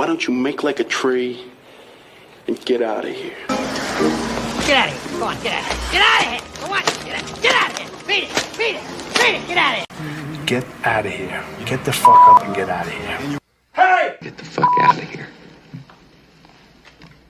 don't you make like a tree and get out of here? Get out of here. Go on, get out of here. Get out of here. Go on, get out of here. Beat it, beat it, beat it. Get out of here. Get out of here. Get the fuck up and get out of here. Hey! Get the fuck out of here.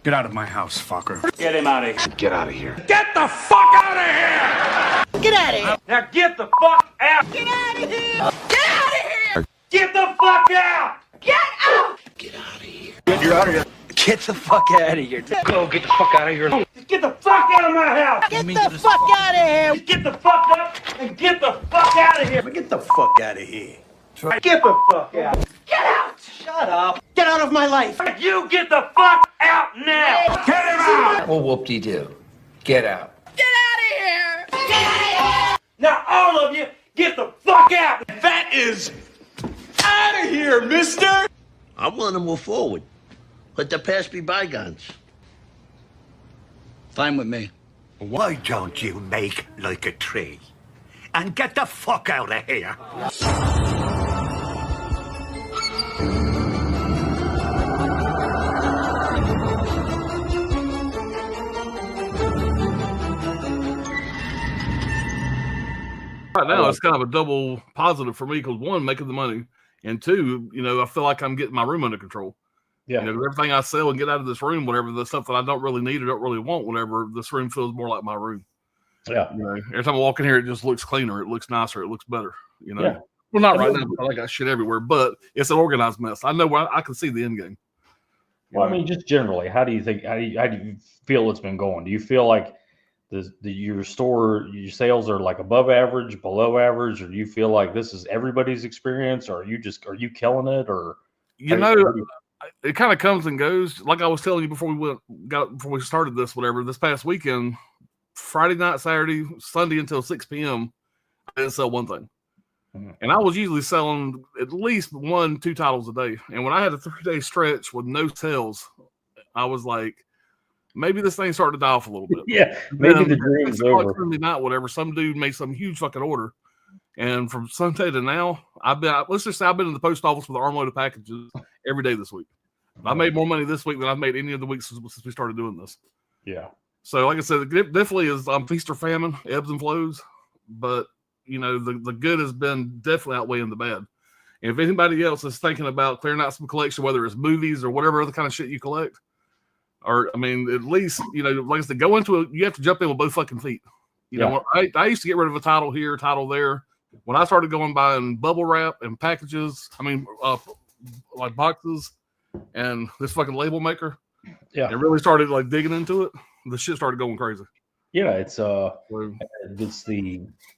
Get out of my house, fucker. Get him out of here. Get out of here. Get the fuck out of here! Get out of here. Now get the fuck out! Get out of here. Get out of here. Get the fuck out! Get out. Get out of here. You're out of here. Get the fuck out of here. Go, get the fuck out of here. Just get the fuck out of my house! Get the fuck out of here. Just get the fuck up and get the fuck out of here! Get the fuck out of here. Get the fuck out! Get out. Shut up. Get out of my life. You get the fuck out now! Get him out! Well, whoop-de-doo. Get out. Get out of here. Get out of here. Now all of you, get the fuck out! That is out of here, mister! I want to move forward. Let the past be bygones. Fine with me. Why don't you make like a tree and get the fuck out of here? Right now, it's kind of a double positive for me because one, making the money, and two, I feel like I'm getting my room under control. Yeah. Everything I sell and get out of this room, whatever the stuff that I don't really need or don't really want, whatever, this room feels more like my room. Yeah. Every time I walk in here, it just looks cleaner, it looks nicer, it looks better. Yeah. Well, not right now because I got shit everywhere, but it's an organized mess. I know where I can see the end game. Well, I mean, just generally, how do you feel it's been going? Do you feel like your sales are like above average, below average, or do you feel like this is everybody's experience, or are you killing it, or it kind of comes and goes. Like I was telling you before we started this, whatever, this past weekend, Friday night, Saturday, Sunday until 6 p.m., I didn't sell one thing. Mm-hmm. And I was usually selling at least 1-2 titles a day. And when I had a 3-day stretch with no sales, I was like, maybe this thing started to die off a little bit. Yeah, maybe the dream's over. Sunday night, whatever, some dude made some huge fucking order. And from Sunday to now, let's just say I've been in the post office with an armload of packages every day this week. I made more money this week than I've made any of the weeks since we started doing this. Yeah. So, like I said, it definitely is feast or famine, ebbs and flows. But, the good has been definitely outweighing the bad. And if anybody else is thinking about clearing out some collection, whether it's movies or whatever other kind of shit you collect, or, I mean, at least, like I said, go into it, you have to jump in with both fucking feet. I used to get rid of a title here, a title there. When I started going buying bubble wrap and packages, like boxes and this fucking label maker, and really started like digging into it, the shit started going crazy. Yeah, it's the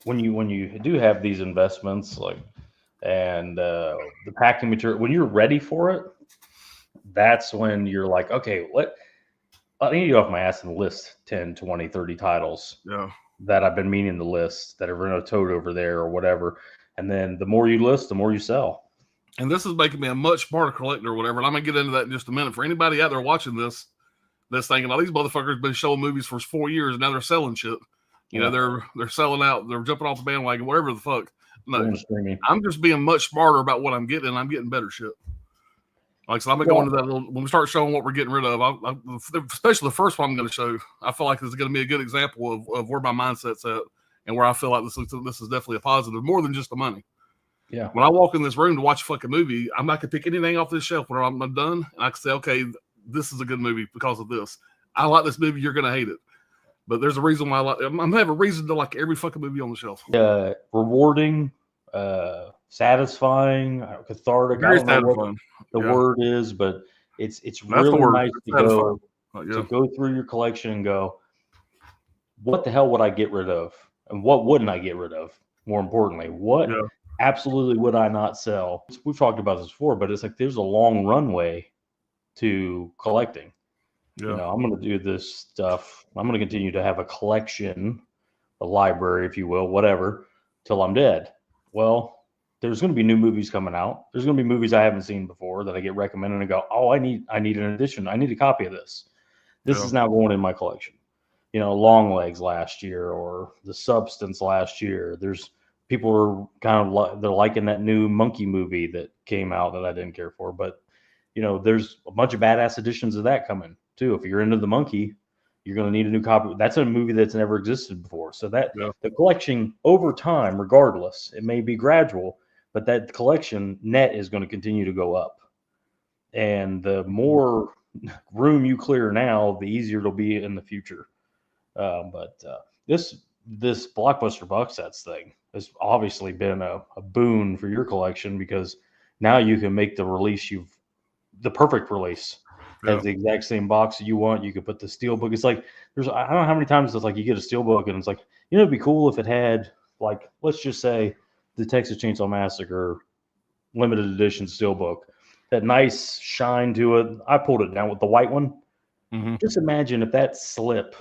when you do have these investments and the packing material, when you're ready for it, that's when you're like, okay, I need to go off my ass and list 10, 20, 30 titles that I've been meaning to list that are in a tote over there or whatever. And then the more you list, the more you sell. And this is making me a much smarter collector or whatever. And I'm going to get into that in just a minute. For anybody out there watching this thinking, these motherfuckers been showing movies for 4 years and now they're selling shit. They're selling out. They're jumping off the bandwagon, whatever the fuck. No, I'm just being much smarter about what I'm getting, and I'm getting better shit. Like, so I'm going to go into that when we start showing what we're getting rid of. Especially the first one I'm going to show, I feel like this is going to be a good example of where my mindset's at and where I feel like this is definitely a positive, more than just the money. Yeah. When I walk in this room to watch a fucking movie, I'm not going to pick anything off this shelf when I'm done. And I can say, okay, this is a good movie because of this. I like this movie. You're going to hate it. But there's a reason why I'm going to have a reason to like every fucking movie on the shelf. Rewarding, satisfying, cathartic. Very I don't know what the word is, but it's really nice to go through your collection and go, what the hell would I get rid of? And what wouldn't I get rid of? More importantly, what absolutely would I not sell? We've talked about this before, but it's like there's a long runway to collecting. I'm going to do this stuff. I'm going to continue to have a collection, a library, if you will, whatever, till I'm dead. Well, there's going to be new movies coming out. There's going to be movies I haven't seen before that I get recommended and go, oh, I need an edition. I need a copy of this. This is now going in my collection. Longlegs last year or The Substance last year. There's people are kind of they're liking that new monkey movie that came out that I didn't care for, but you know, there's a bunch of badass editions of that coming too. If you're into the Monkey, you're going to need a new copy. That's a movie that's never existed before. So that the collection over time, regardless, it may be gradual, but that collection net is going to continue to go up. And the more room you clear now, the easier it'll be in the future. But this Blockbuster box sets thing has obviously been a boon for your collection, because now you can make the release the perfect release. Has the exact same box that you want. You could put the steelbook. It's like I don't know how many times it's like you get a steelbook and it's like, you know, it'd be cool if it had, like, let's just say the Texas Chainsaw Massacre limited edition steelbook, that nice shine to it. I pulled it down with the white one. Mm-hmm. Just imagine if that slip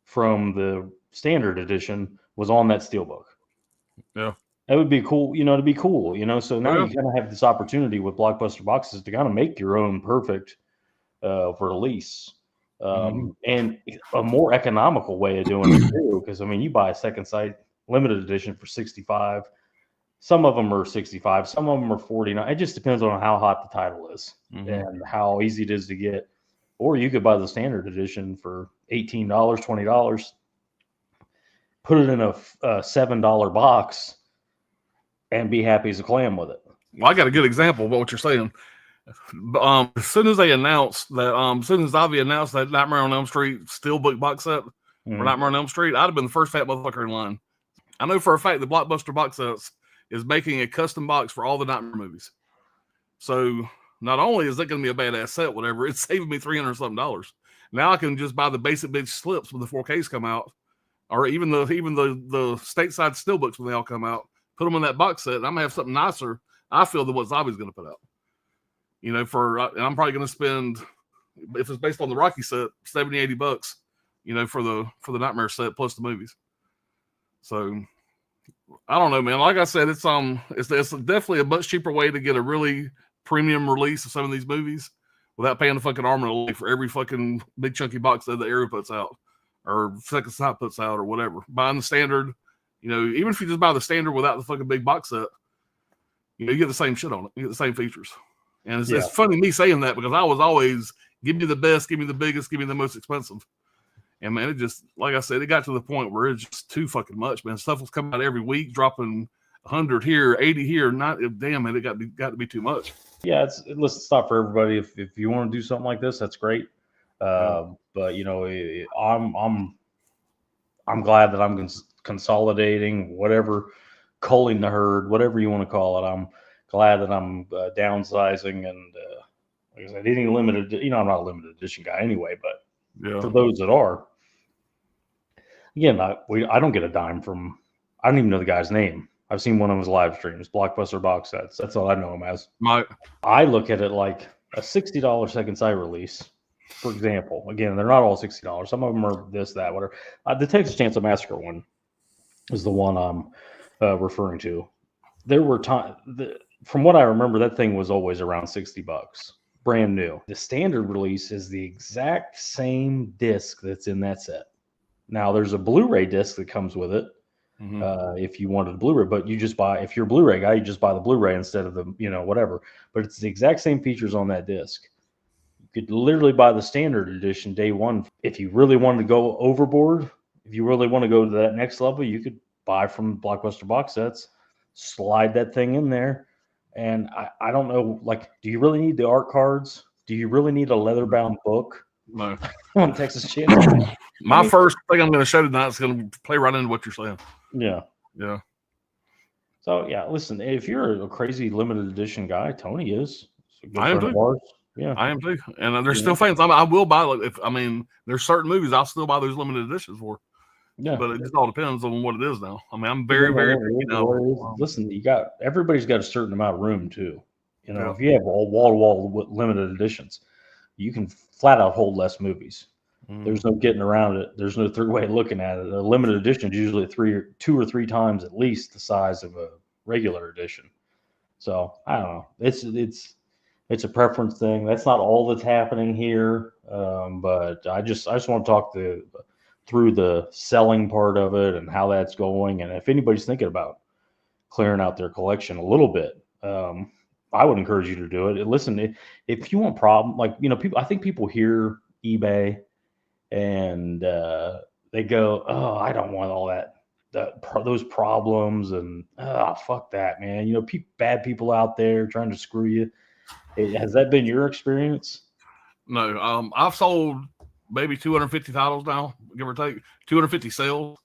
from the standard edition was on that steelbook. Yeah. That would be cool, you know, to be cool, you know. So now you kind of have this opportunity with Blockbuster boxes to kind of make your own perfect release. And a more economical way of doing it too, because I mean, you buy a Second Sight limited edition for $65. Some of them are $65, some of them are $49. It just depends on how hot the title is and how easy it is to get. Or you could buy the standard edition for $18, $20, put it in a $7 box, and be happy as a clam with it. Well, I got a good example of what you're saying. As soon as they announced that, as soon as Ivy announced that Nightmare on Elm Street steelbook box set for Nightmare on Elm Street, I'd have been the first fat motherfucker in line. I know for a fact that Blockbuster box sets is making a custom box for all the Nightmare movies. So not only is it going to be a badass set, whatever, it's saving me $300 something. Now I can just buy the basic bitch slips when the 4Ks come out, or even the stateside steelbooks when they all come out. Put them in that box set, and I'm gonna have something nicer, I feel, than what Zombie's going to put out. You know, and I'm probably going to spend, if it's based on the Rocky set, $70-$80, you know, for the Nightmare set plus the movies. So I don't know, man. Like I said, it's definitely a much cheaper way to get a really premium release of some of these movies without paying the fucking arm and a leg for every fucking big chunky box that the Arrow puts out or Second Sight puts out or whatever. Buying the standard, you know, even if you just buy the standard without the fucking big box set, you know, you get the same shit on it. You get the same features. And it's funny me saying that, because I was always, give me the best, give me the biggest, give me the most expensive. And man, it just, like I said, it got to the point where it's just too fucking much, man. Stuff was coming out every week, dropping 100 here, 80 here. Damn, man, it got to be too much. Yeah, listen, it's not for everybody. If you want to do something like this, that's great. But you know, I'm glad that I'm consolidating, whatever, culling the herd, whatever you want to call it. I'm glad that I'm downsizing, and like I said, any limited, you know, I'm not a limited edition guy anyway, but for those that are, again, I don't get a dime from, I don't even know the guy's name. I've seen one of his live streams, Blockbuster box sets. That's all I know him as. I look at it like a $60 Second Sight release, for example. Again, they're not all $60. Some of them are this, that, whatever. The Texas Chainsaw Massacre one is the one I'm referring to. There were times, from what I remember, that thing was always around $60, brand new. The standard release is the exact same disc that's in that set. Now, there's a Blu-ray disc that comes with it. If you wanted a Blu-ray, but you just buy, if you're a Blu-ray guy, you just buy the Blu-ray instead of the, you know, whatever. But it's the exact same features on that disc. You could literally buy the standard edition day one. If you really wanted to go overboard, if you really want to go to that next level, you could buy from Blockbuster box sets, slide that thing in there. And I don't know, like, do you really need the art cards? Do you really need a leather-bound book? No. On Texas Chainsaw? First thing I'm going to show tonight is going to play right into what you're saying. Yeah. Yeah. So, yeah, listen, if you're a crazy limited edition guy, Tony is. I am too. Yeah. I am too. And there's still fans. I will buy, there's certain movies I'll still buy those limited editions for. Yeah. But it just all depends on what it is now. I mean, I'm very, very, listen, everybody's got a certain amount of room too. You know, if you have all wall-to-wall limited editions, you can flat out hold less movies. There's no getting around it. There's no third way of looking at it. A limited edition is usually 2 or 3 times at least the size of a regular edition. So I don't know. It's a preference thing. That's not all that's happening here. But I just want to talk through the selling part of it and how that's going. And if anybody's thinking about clearing out their collection a little bit, I would encourage you to do it. Listen, if you want problem, like, people, I think people hear eBay and they go, oh, I don't want all those problems, and fuck that, man. Bad people out there trying to screw you. Has that been your experience? No, I've sold maybe 250 titles now, give or take 250 sales,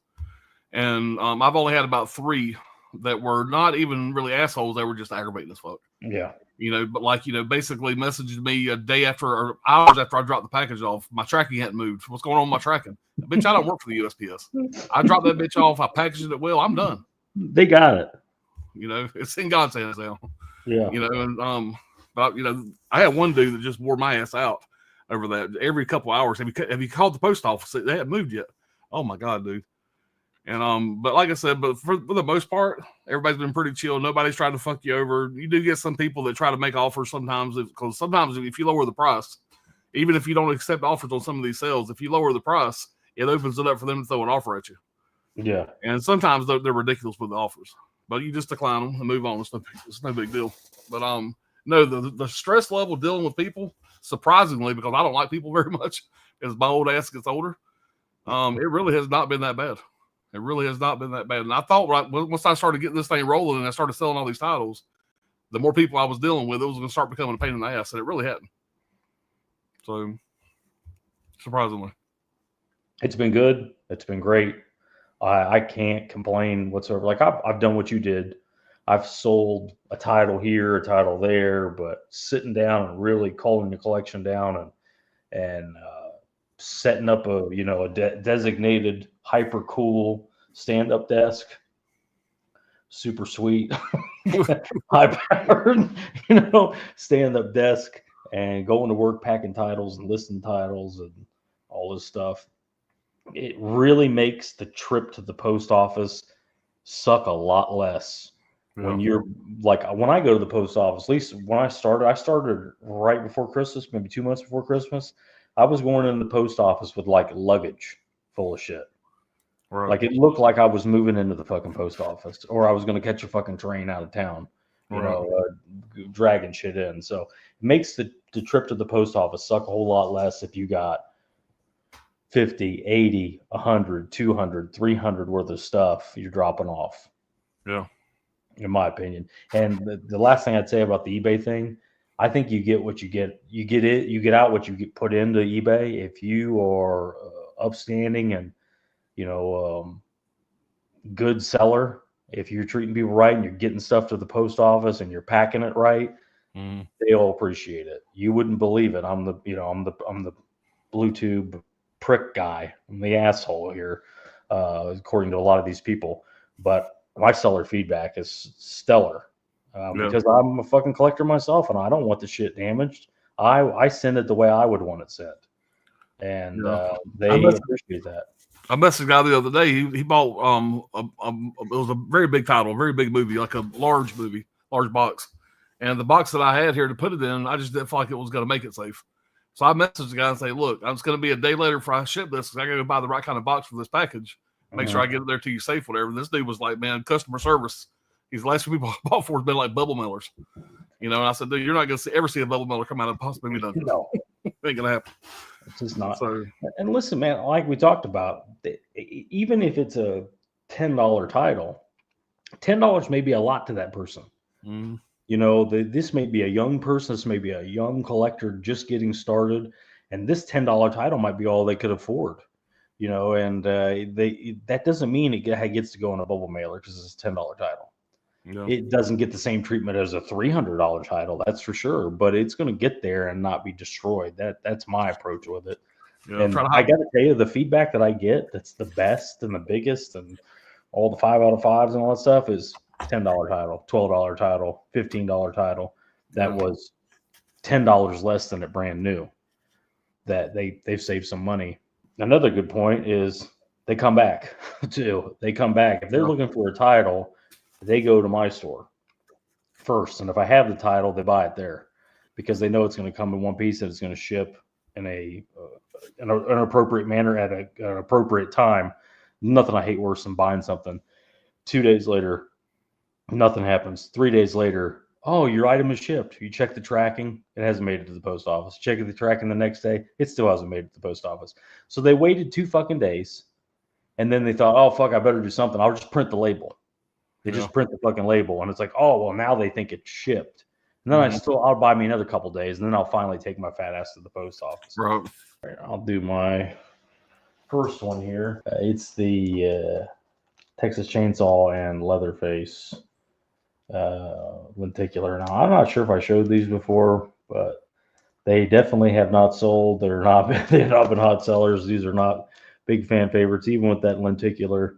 and I've only had about 3 that were not even really assholes. They were just aggravating as fuck. Yeah. But like, basically messaged me a day after or hours after I dropped the package off. My tracking hadn't moved. What's going on with my tracking? Bitch, I don't work for the USPS. I dropped that bitch off. I packaged it well. I'm done. They got it. It's in God's hands now. Yeah. And but I had one dude that just wore my ass out over that. Every couple hours, have you called the post office? They haven't moved yet. Oh my God, dude. And but like I said, but for the most part, everybody's been pretty chill. Nobody's trying to fuck you over. You do get some people that try to make offers sometimes, because sometimes if you lower the price, even if you don't accept offers on some of these sales, if you lower the price, it opens it up for them to throw an offer at you. Yeah. And sometimes they're ridiculous with the offers, but you just decline them and move on. It's no big deal. But no, the stress level dealing with people, surprisingly, because I don't like people very much as my old ass gets older, it really has not been that bad. It really has not been that bad. And I thought once I started getting this thing rolling and I started selling all these titles, the more people I was dealing with, it was going to start becoming a pain in the ass, and it really hadn't. So, surprisingly. It's been good. It's been great. I can't complain whatsoever. Like, I've done what you did. I've sold a title here, a title there, but sitting down and really calling the collection down and setting up a designated hyper cool stand-up desk, super sweet, high powered, stand-up desk, and going to work packing titles and listing titles and all this stuff. It really makes the trip to the post office suck a lot less. Yeah. When you're like, when I go to the post office, at least when I started right before Christmas, maybe 2 months before Christmas. I was going into the post office with like luggage full of shit. Right. Like, it looked like I was moving into the fucking post office, or I was going to catch a fucking train out of town, dragging shit in. So it makes the trip to the post office suck a whole lot less if you got 50, 80, 100, 200, 300 worth of stuff you're dropping off. Yeah. In my opinion. And the last thing I'd say about the eBay thing, I think you get what you get. You get out what you get put into eBay. If you are upstanding and, good seller, if you're treating people right and you're getting stuff to the post office and you're packing it right, they'll appreciate it. You wouldn't believe it. I'm the Bluetooth prick guy. I'm the asshole here, according to a lot of these people. But my seller feedback is stellar. Because I'm a fucking collector myself, and I don't want the shit damaged. I send it the way I would want it sent, and they appreciate that. I messaged a guy the other day. He bought it was a very big title, a very big movie, like a large box, and the box that I had here to put it in, I just didn't feel like it was going to make it safe. So I messaged the guy and say, "Look, it's going to be a day later before I ship this, because I got to buy the right kind of box for this package. Make sure I get it there to you safe, whatever." And this dude was like, "Man, customer service." These last few people I bought for has been like bubble mailers, And I said, dude, you're not going to ever see a bubble mailer come out of possibly done. No, it ain't going to happen. It's just not. So, and listen, man, like we talked about, even if it's a $10 title, $10 may be a lot to that person. This may be a young person. This may be a young collector just getting started, and this $10 title might be all they could afford. And that doesn't mean it gets to go in a bubble mailer because it's a $10 title. Yeah. It doesn't get the same treatment as a $300 title, that's for sure. But it's going to get there and not be destroyed. That's my approach with it. Yeah, and I got to tell you, the feedback that I get that's the best and the biggest and all the 5 out of 5s and all that stuff is $10 title, $12 title, $15 title. That was $10 less than it brand new. That they've saved some money. Another good point is they come back too. They come back. If they're looking for a title, they go to my store first. And if I have the title, they buy it there because they know it's going to come in one piece and it's going to ship in an appropriate manner at an appropriate time. Nothing I hate worse than buying something 2 days later, nothing happens. 3 days later, oh, your item is shipped. You check the tracking, it hasn't made it to the post office. Check the tracking the next day, it still hasn't made it to the post office. So they waited 2 fucking days, and then they thought, oh fuck, I better do something. I'll just print the label. They just print the fucking label, and it's like, oh well, now they think it's shipped. And then I'll buy me another couple days, and then I'll finally take my fat ass to the post office. Right. Right, I'll do my first one here. It's the Texas Chainsaw and Leatherface lenticular. Now, I'm not sure if I showed these before, but they definitely have not sold. They have not been hot sellers. These are not big fan favorites, even with that lenticular.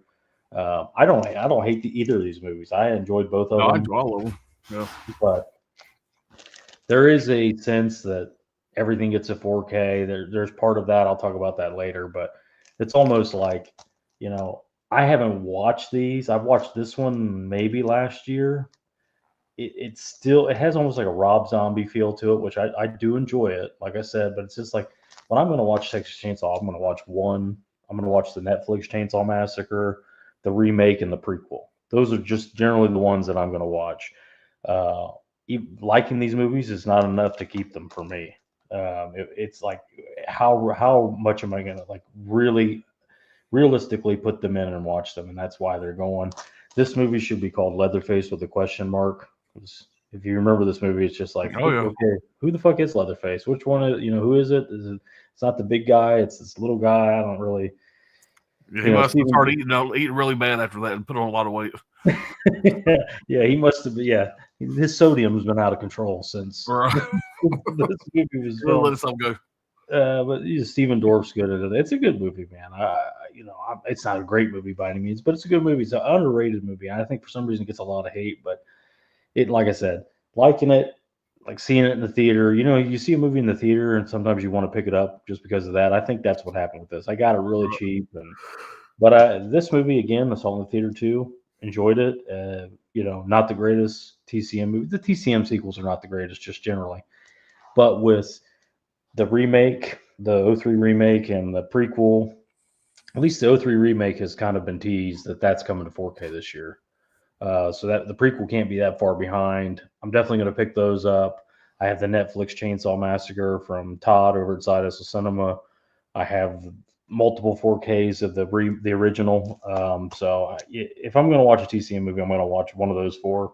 I don't hate either of these movies. I enjoyed both of them. I enjoy all of them. Yeah. But there is a sense that everything gets a 4K. There's part of that. I'll talk about that later. But it's almost like, you know, I haven't watched these. I've watched this one maybe last year. It has almost like a Rob Zombie feel to it, which I do enjoy it, like I said. But it's just like, when I'm going to watch Texas Chainsaw, I'm going to watch one. I'm going to watch the Netflix Chainsaw Massacre, the remake, and the prequel. Those are just generally the ones that I'm going to watch. Liking these movies is not enough to keep them for me. It's like, how much am I going to like really realistically put them in and watch them? And that's why they're going. This movie should be called Leatherface with a question mark. If you remember this movie, it's just like, okay, who the fuck is Leatherface? Which one is, who is it? It's not the big guy. It's this little guy. I don't really. Yeah, he must have started eating really bad after that and put on a lot of weight. Yeah, he must have. Yeah, his sodium's been out of control since this movie was filmed. Let himself go. But Stephen Dorff's good at it. It's a good movie, man. It's not a great movie by any means, but it's a good movie. It's an underrated movie. I think for some reason it gets a lot of hate, but like I said, liking it, like seeing it in the theater. You see a movie in the theater, and sometimes you want to pick it up just because of that. I think that's what happened with this. I got it really cheap, but this movie again, I saw in the theater too. Enjoyed it. Not the greatest TCM movie. The TCM sequels are not the greatest, just generally, but with the remake, the 03 remake, and the prequel, at least the 03 remake has kind of been teased that's coming to 4K this year. So that the prequel can't be that far behind. I'm definitely going to pick those up. I have the Netflix Chainsaw Massacre from Todd over at Side Hustle Cinema. I have multiple 4Ks of the original. So if I'm going to watch a TCM movie, I'm going to watch one of those 4.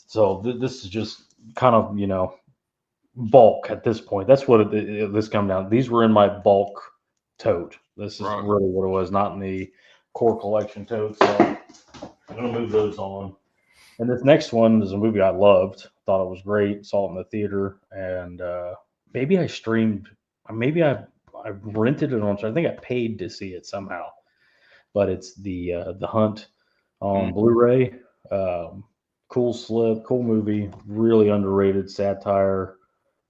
So this is just kind of, bulk at this point. That's what this come down. These were in my bulk tote. This is really what it was, not in the core collection tote. So I'm going to move those on. And this next one is a movie I loved. Thought it was great. Saw it in the theater. And maybe I rented it on. I think I paid to see it somehow. But it's the Hunt on Blu-ray. Cool slip, cool movie. Really underrated satire.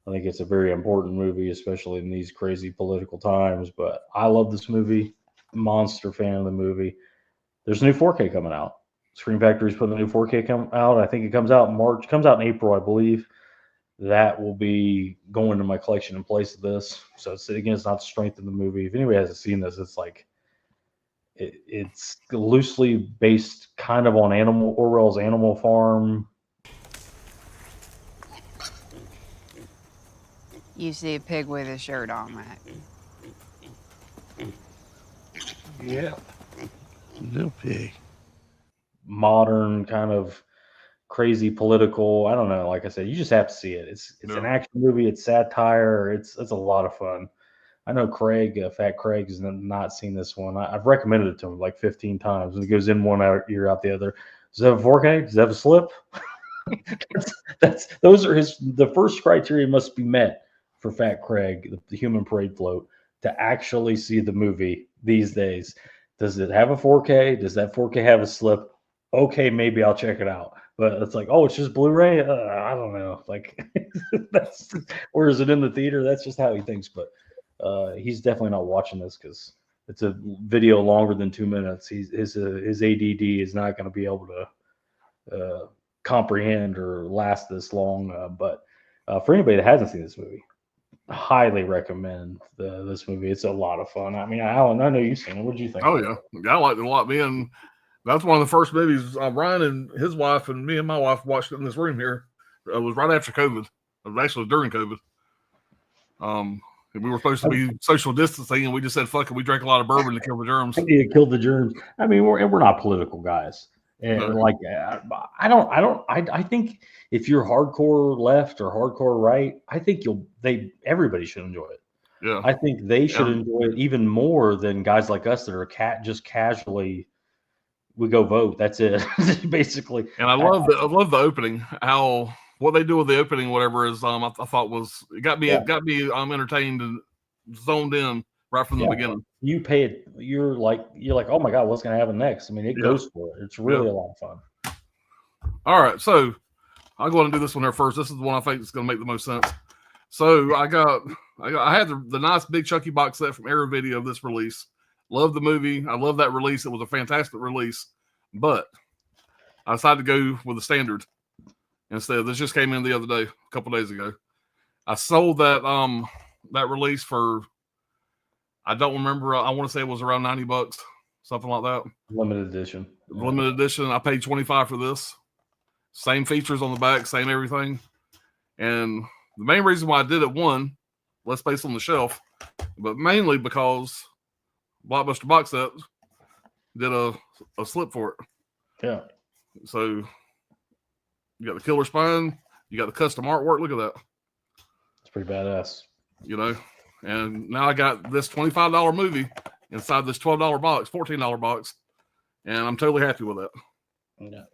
I think it's a very important movie, especially in these crazy political times. But I love this movie. Monster fan of the movie. There's a new 4K coming out. Screen Factory's putting a new 4K out. I think it comes out in March. Comes out in April, I believe. That will be going to my collection in place of this. So it's not the strength of the movie. If anybody hasn't seen this, it's like it's loosely based kind of on Orwell's Animal Farm. You see a pig with a shirt on, Matt. Yeah. Little pig. Modern kind of crazy political. I don't know. Like I said, you just have to see it. It's an action movie. It's satire. It's a lot of fun. I know Fat Craig has not seen this one. I've recommended it to him like 15 times. And it goes in one ear out the other. Does it have a 4K? Does it have a slip? Those are the first criteria must be met for Fat Craig, the Human Parade Float, to actually see the movie these days. Does it have a 4K? Does that 4K have a slip? Okay, maybe I'll check it out. But it's like, oh, it's just Blu-ray? I don't know. Like, or is it in the theater? That's just how he thinks. But he's definitely not watching this because it's a video longer than 2 minutes. His ADD is not going to be able to comprehend or last this long. But for anybody that hasn't seen this movie, highly recommend this movie. It's a lot of fun. I mean, Alan, I know you've seen it. What did you think? Oh yeah, I liked it a lot. Me and That's one of the first movies Ryan and his wife and me and my wife watched it in this room here. It was right after COVID. It was actually during COVID. We were supposed to be social distancing, and we just said, "Fuck it." We drank a lot of bourbon to kill the germs. Yeah, kill the germs. I mean, we're not political guys, and I think if you're hardcore left or hardcore right, I think everybody should enjoy it. Yeah, I think they should enjoy it even more than guys like us that are just casually. We go vote. That's it, basically. And I love the opening. What they do with the opening, whatever is, I thought was it got me entertained and zoned in right from the beginning. You pay it. You're like, oh my god, what's going to happen next? I mean, it goes for it. It's really a lot of fun. All right, so I'll go ahead and do this one here first. This is the one I think is going to make the most sense. So I had the nice big Chucky box set from Arrow Video of this release. Love the movie. I love that release. It was a fantastic release, but I decided to go with the standard instead. This just came in the other day, a couple days ago. I sold that release for, I don't remember. I want to say it was around $90, something like that. Limited edition. Limited edition. I paid $25 for this. Same features on the back, same everything. And the main reason why I did it, one, less space on the shelf, but mainly because Blockbuster Box Set did a slip for it. Yeah. So you got the killer spine, you got the custom artwork. Look at that. It's pretty badass. You know, and now I got this $25 movie inside this $12 box, $14 box, and I'm totally happy with that. Yeah.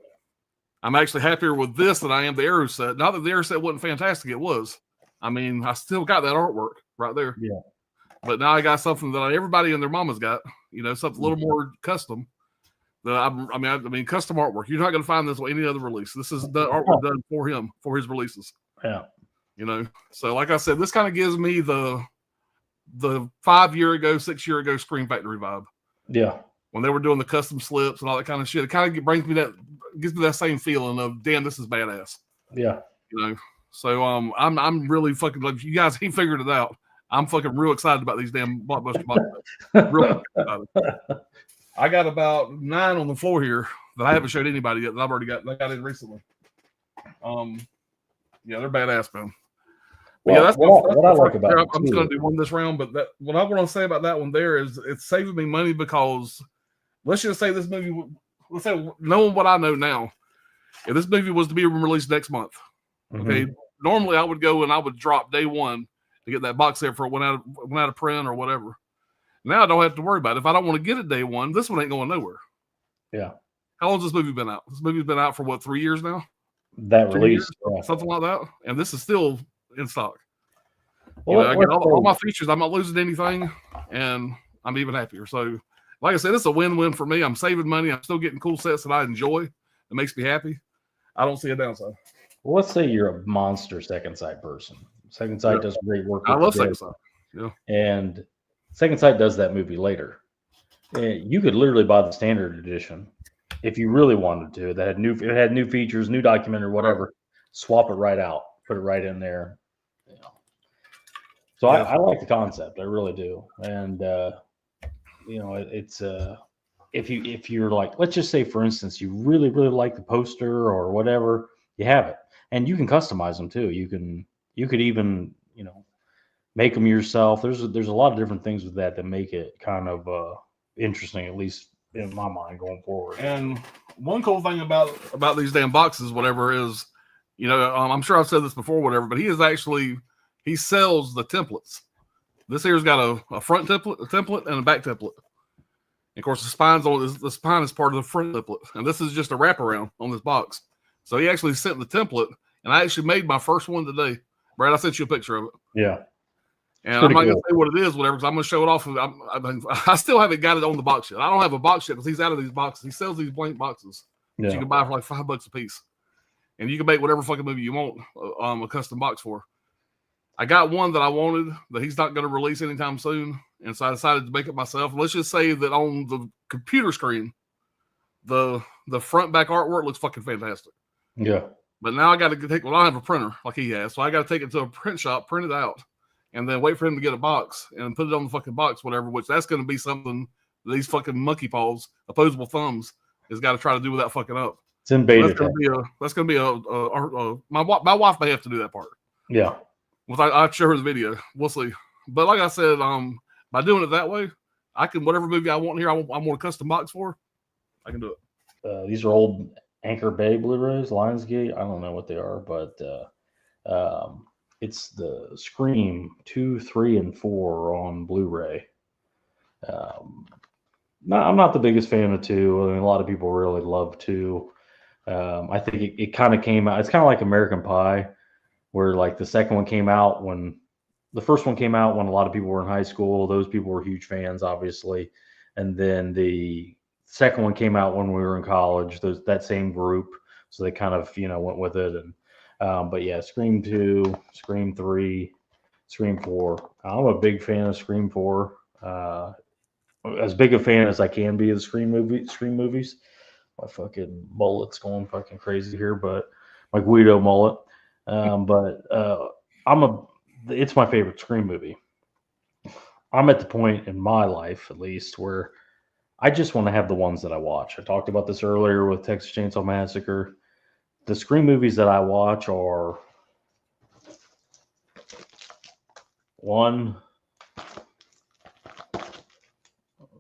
I'm actually happier with this than I am the Arrow set. Not that the Arrow set wasn't fantastic, it was. I mean, I still got that artwork right there. Yeah. But now I got something that everybody and their mama's got, you know, something a little more custom. I mean, custom artwork. You're not going to find this with any other release. This is the artwork done for him, for his releases. Yeah. You know, so like I said, this kind of gives me the 5 year ago, 6 year ago Scream Factory vibe. Yeah. When they were doing the custom slips and all that kind of shit, it kind of gives me that same feeling of, damn, this is badass. Yeah. You know, so I'm really fucking, like, you guys ain't figured it out. I'm fucking real excited about these damn Blockbuster boxes. Real excited. I got about 9 on the floor here that I haven't showed anybody yet. That I've already got. I got in recently. Yeah, they're badass, man. Well, yeah, that's what I like about it. I'm just going to do one this round, but what I want to say about that one there is it's saving me money because let's just say this movie. Let's say knowing what I know now, if this movie was to be released next month, okay, normally I would go and I would drop day one to get that box set for it went out of print or whatever. Now I don't have to worry about it. If I don't want to get it day one, this one ain't going nowhere. Yeah. How long has this movie been out? This movie's been out for what, 3 years now? That release, something like that. And this is still in stock. Well, I get all my features. I'm not losing anything, and I'm even happier. So, like I said, it's a win-win for me. I'm saving money. I'm still getting cool sets that I enjoy. It makes me happy. I don't see a downside. Well, let's say you're a monster Second Sight person. Second Sight does great work. I love Second Sight. Yeah. And Second Sight does that movie later. And you could literally buy the standard edition if you really wanted to. That had new features, new documentary, whatever. Swap it right out, put it right in there. You know. So yeah. I like the concept. I really do. And you know, it's if you're like, let's just say for instance, you really like the poster or whatever, you have it, and you can customize them too. You could even, you know, make them yourself. There's a lot of different things with that make it kind of interesting, at least in my mind, going forward. And one cool thing about these damn boxes, whatever, is, you know, I'm sure I've said this before, whatever, but he sells the templates. This here's got a front template and a back template. And of course, the spine is part of the front template, and this is just a wraparound on this box. So he actually sent the template, and I actually made my first one today. Brad, I sent you a picture of it. Yeah. And I'm not going to say what it is, whatever, because I'm going to show it off. I still haven't got it on the box yet. I don't have a box yet because he's out of these boxes. He sells these blank boxes that you can buy for like $5 a piece. And you can make whatever fucking movie you want a custom box for. I got one that I wanted that he's not going to release anytime soon. And so I decided to make it myself. Let's just say that on the computer screen, the front back artwork looks fucking fantastic. Yeah. But now I got to I don't have a printer like he has. So I got to take it to a print shop, print it out, and then wait for him to get a box and put it on the fucking box, whatever, which that's going to be something these fucking monkey paws, opposable thumbs, has got to try to do without fucking up. It's in beta. That's gonna be my wife may have to do that part. Yeah. Well, I'll show her the video. We'll see. But like I said, by doing it that way, I can whatever movie I want here. I want a custom box for. I can do it. These are old Anchor Bay Blu-rays, Lionsgate. I don't know what they are, but it's the Scream 2, 3, and 4 on Blu-ray. I'm not the biggest fan of 2. I mean, a lot of people really love 2. I think it kind of came out. It's kind of like American Pie, where like the second one came out when the first one came out when a lot of people were in high school. Those people were huge fans, obviously, and then the second one came out when we were in college. That same group, so they kind of went with it. And but yeah, Scream 2, Scream 3, Scream 4. I'm a big fan of Scream 4. As big a fan as I can be of the Scream movies. My fucking mullet's going fucking crazy here, but my Guido mullet. It's my favorite Scream movie. I'm at the point in my life, at least, where I just want to have the ones that I watch. I talked about this earlier with Texas Chainsaw Massacre. The Scream movies that I watch are 1,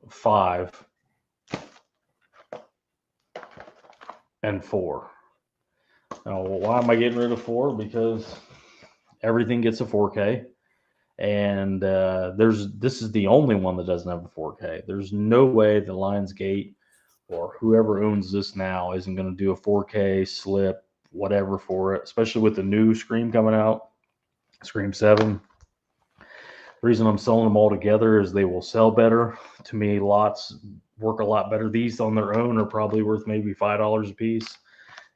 5, and 4. Now, why am I getting rid of 4? Because everything gets a 4K, and this is the only one that doesn't have a 4K. There's no way the Lionsgate or whoever owns this now isn't going to do a 4K slip, whatever, for it, especially with the new Scream coming out, Scream 7. The reason I'm selling them all together is they will sell better. To me, lots work a lot better. These on their own are probably worth maybe $5 a piece,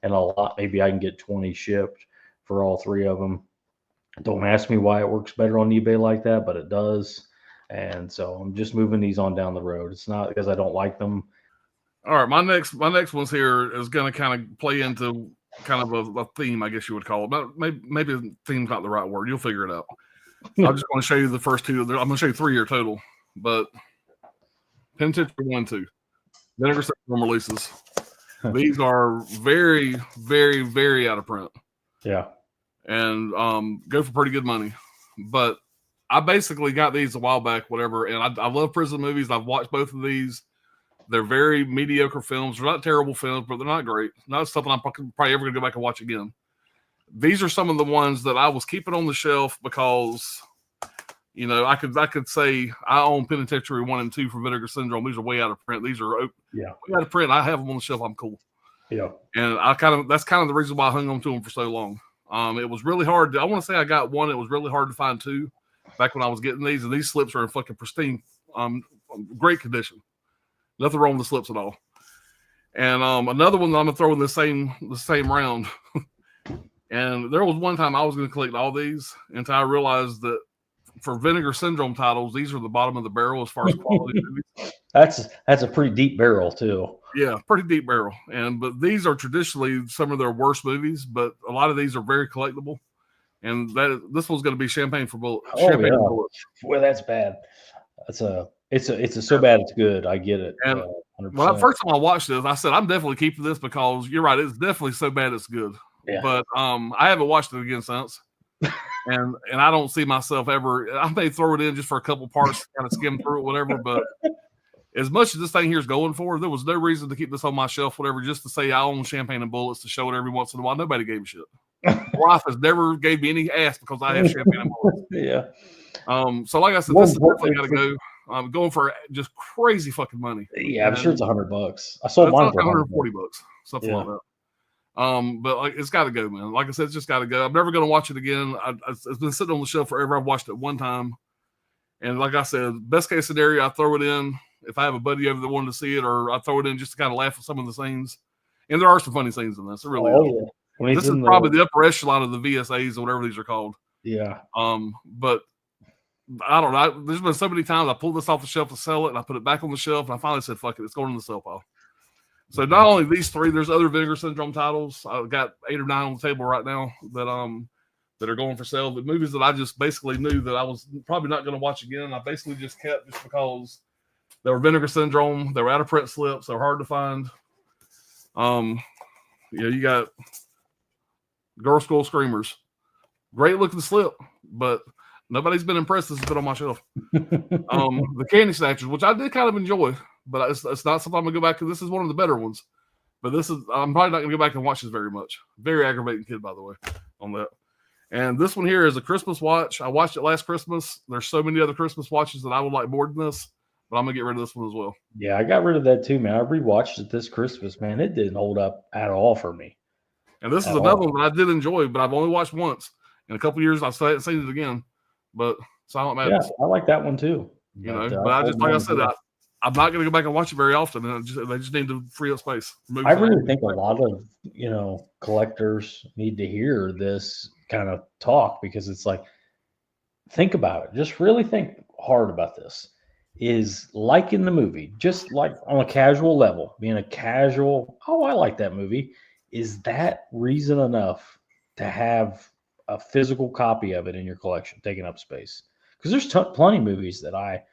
and a lot, maybe I can get 20 shipped for all 3 of them. Don't ask me why it works better on eBay like that, but it does. And so I'm just moving these on down the road. It's not because I don't like them. All right, my next one's here is going to kind of play into kind of a theme, I guess you would call it. But maybe theme's not the right word. You'll figure it out. I just want to show you the first 2. I'm going to show you 3 here total. But Penitentiary 1 and 2, Vinegar Syndrome releases. These are very, very, very out of print. Yeah. And go for pretty good money. But I basically got these a while back, whatever, and I love prison movies. I've watched both of these. They're very mediocre films. They're not terrible films, but they're not great. Not something I'm probably ever going to go back and watch again. These are some of the ones that I was keeping on the shelf because, I could say I own Penitentiary 1 and 2 for Vinegar Syndrome. These are way out of print. These are way out of print. I have them on the shelf. I'm cool. Yeah. And that's kind of the reason why I hung on to them for so long. It was really hard. I want to say I got 1. It was really hard to find 2 back when I was getting these, and these slips are in fucking pristine, great condition. Nothing wrong with the slips at all. And another one that I'm gonna throw in the same round. And there was one time I was gonna collect all these until I realized that for Vinegar Syndrome titles, these are the bottom of the barrel as far as quality movies. That's a pretty deep barrel too. Yeah, pretty deep barrel. But these are traditionally some of their worst movies, but a lot of these are very collectible. And this one's going to be Champagne for Bullets. Champagne for Bullets. Well, that's bad. It's so bad it's good. I get it. And first time I watched this, I said I'm definitely keeping this because you're right. It's definitely so bad it's good. Yeah. But I haven't watched it again since. and I don't see myself ever. I may throw it in just for a couple parts, kind of skim through it, whatever. But as much as this thing here is going for, there was no reason to keep this on my shelf, whatever, just to say I own Champagne and Bullets to show it every once in a while. Nobody gave a shit. My wife has never gave me any ass because I have Champagne and Bullets. Yeah. So like I said, this is definitely got to go. I'm going for just crazy fucking money. Yeah, I'm sure it's $100. I sold mine for $140, something like that. But like, it's got to go, man. Like I said, it's just got to go. I'm never going to watch it again. It's been sitting on the shelf forever. I've watched it one time, and like I said, best case scenario, I throw it in if I have a buddy over that wanted to see it, or I throw it in just to kind of laugh at some of the scenes. And there are some funny scenes in this. It really is. Yeah. This is probably the upper echelon of the VSAs or whatever these are called. Yeah. But I don't know. There's been so many times I pulled this off the shelf to sell it, and I put it back on the shelf, and I finally said, "Fuck it, it's going in the sell pile." So not only these 3, there's other Vinegar Syndrome titles. I've got 8 or 9 on the table right now that are going for sale. The movies that I just basically knew that I was probably not going to watch again. I basically just kept just because they were Vinegar Syndrome. They were out of print slips. They were hard to find. You got Girl School Screamers, great looking slip, but nobody's been impressed. This has been on my shelf. The Candy Snatchers, which I did kind of enjoy, but it's not something I'm gonna go back to. This is one of the better ones, but I'm probably not gonna go back and watch this very much. Very aggravating kid, by the way, on that. And this one here is a Christmas watch. I watched it last Christmas. There's so many other Christmas watches that I would like more than this, but I'm gonna get rid of this one as well. Yeah, I got rid of that too, man. I rewatched it this Christmas, man. It didn't hold up at all for me. And this is another one that I did enjoy, but I've only watched once. In a couple of years, I've seen it again. But Silent Madness. Yeah, I like that one too. But I just, like I said, I'm not going to go back and watch it very often. And they just need to free up space. I really think a lot of collectors need to hear this kind of talk, because it's like, think about it. Just really think hard about this. Is like in the movie, just like on a casual level, being a casual, oh, I like that movie. Is that reason enough to have a physical copy of it in your collection, taking up space? Because there's plenty of movies that like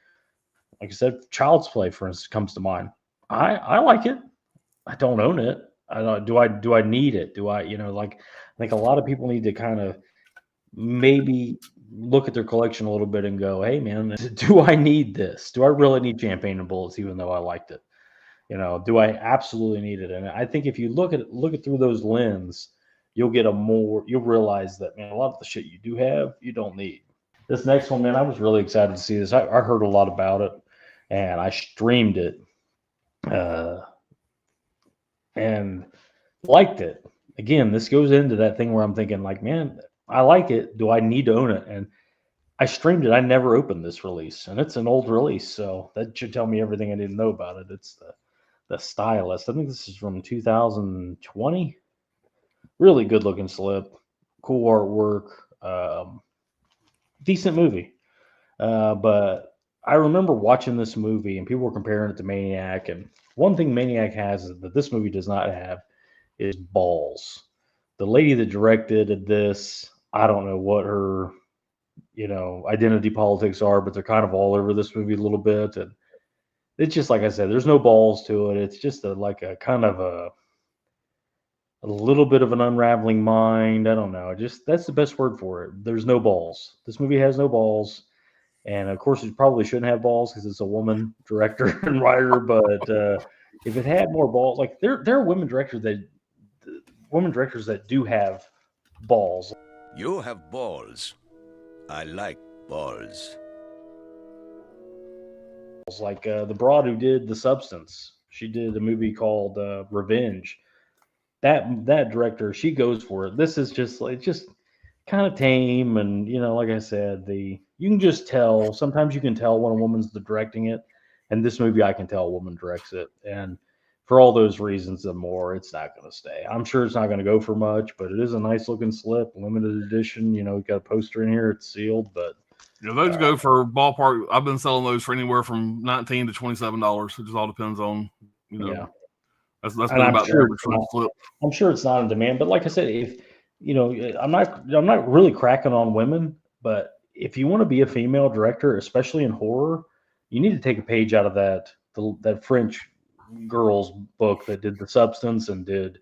I said, Child's Play, for instance, comes to mind. I like it. I don't own it. Do I need it? I think a lot of people need to kind of maybe look at their collection a little bit and go, hey man, do I need this? Do I really need Champagne and Bullets, even though I liked it? Do I absolutely need it? And I think if you look at it through those lens, you'll realize that, man, a lot of the shit you do have, you don't need. This next one, man, I was really excited to see this. I heard a lot about it, and I streamed it and liked it. Again, this goes into that thing where I'm thinking, like, man, I like it. Do I need to own it? And I streamed it. I never opened this release, and it's an old release, so that should tell me everything I need to know about it. It's the Stylist. I think this is from 2020. Really good looking slip, cool artwork, decent movie. But I remember watching this movie and people were comparing it to Maniac. And one thing Maniac has that this movie does not have is balls. The lady that directed this, I don't know what her, identity politics are, but they're kind of all over this movie a little bit. And it's just, like I said, there's no balls to it. It's just a little bit of an unraveling mind. I don't know. That's the best word for it. There's no balls. This movie has no balls. And of course, it probably shouldn't have balls because it's a woman director and writer. But if it had more balls, like there are women directors that do have balls. You have balls. I like balls. Like the broad who did The Substance. She did a movie called Revenge. That director, she goes for it. This is just kind of tame, and like I said, you can just tell. Sometimes you can tell when a woman's directing it, and this movie I can tell a woman directs it. And for all those reasons and more, it's not going to stay. I'm sure it's not going to go for much, but it is a nice looking slip, limited edition. We got a poster in here. It's sealed, but those go for ballpark. I've been selling those for anywhere from $19 to $27. It just all depends on Yeah. That's been about the average for the flip. I'm sure it's not in demand, but like I said, if I'm not really cracking on women, but if you want to be a female director, especially in horror, you need to take a page out of that French girl's book that did The Substance and did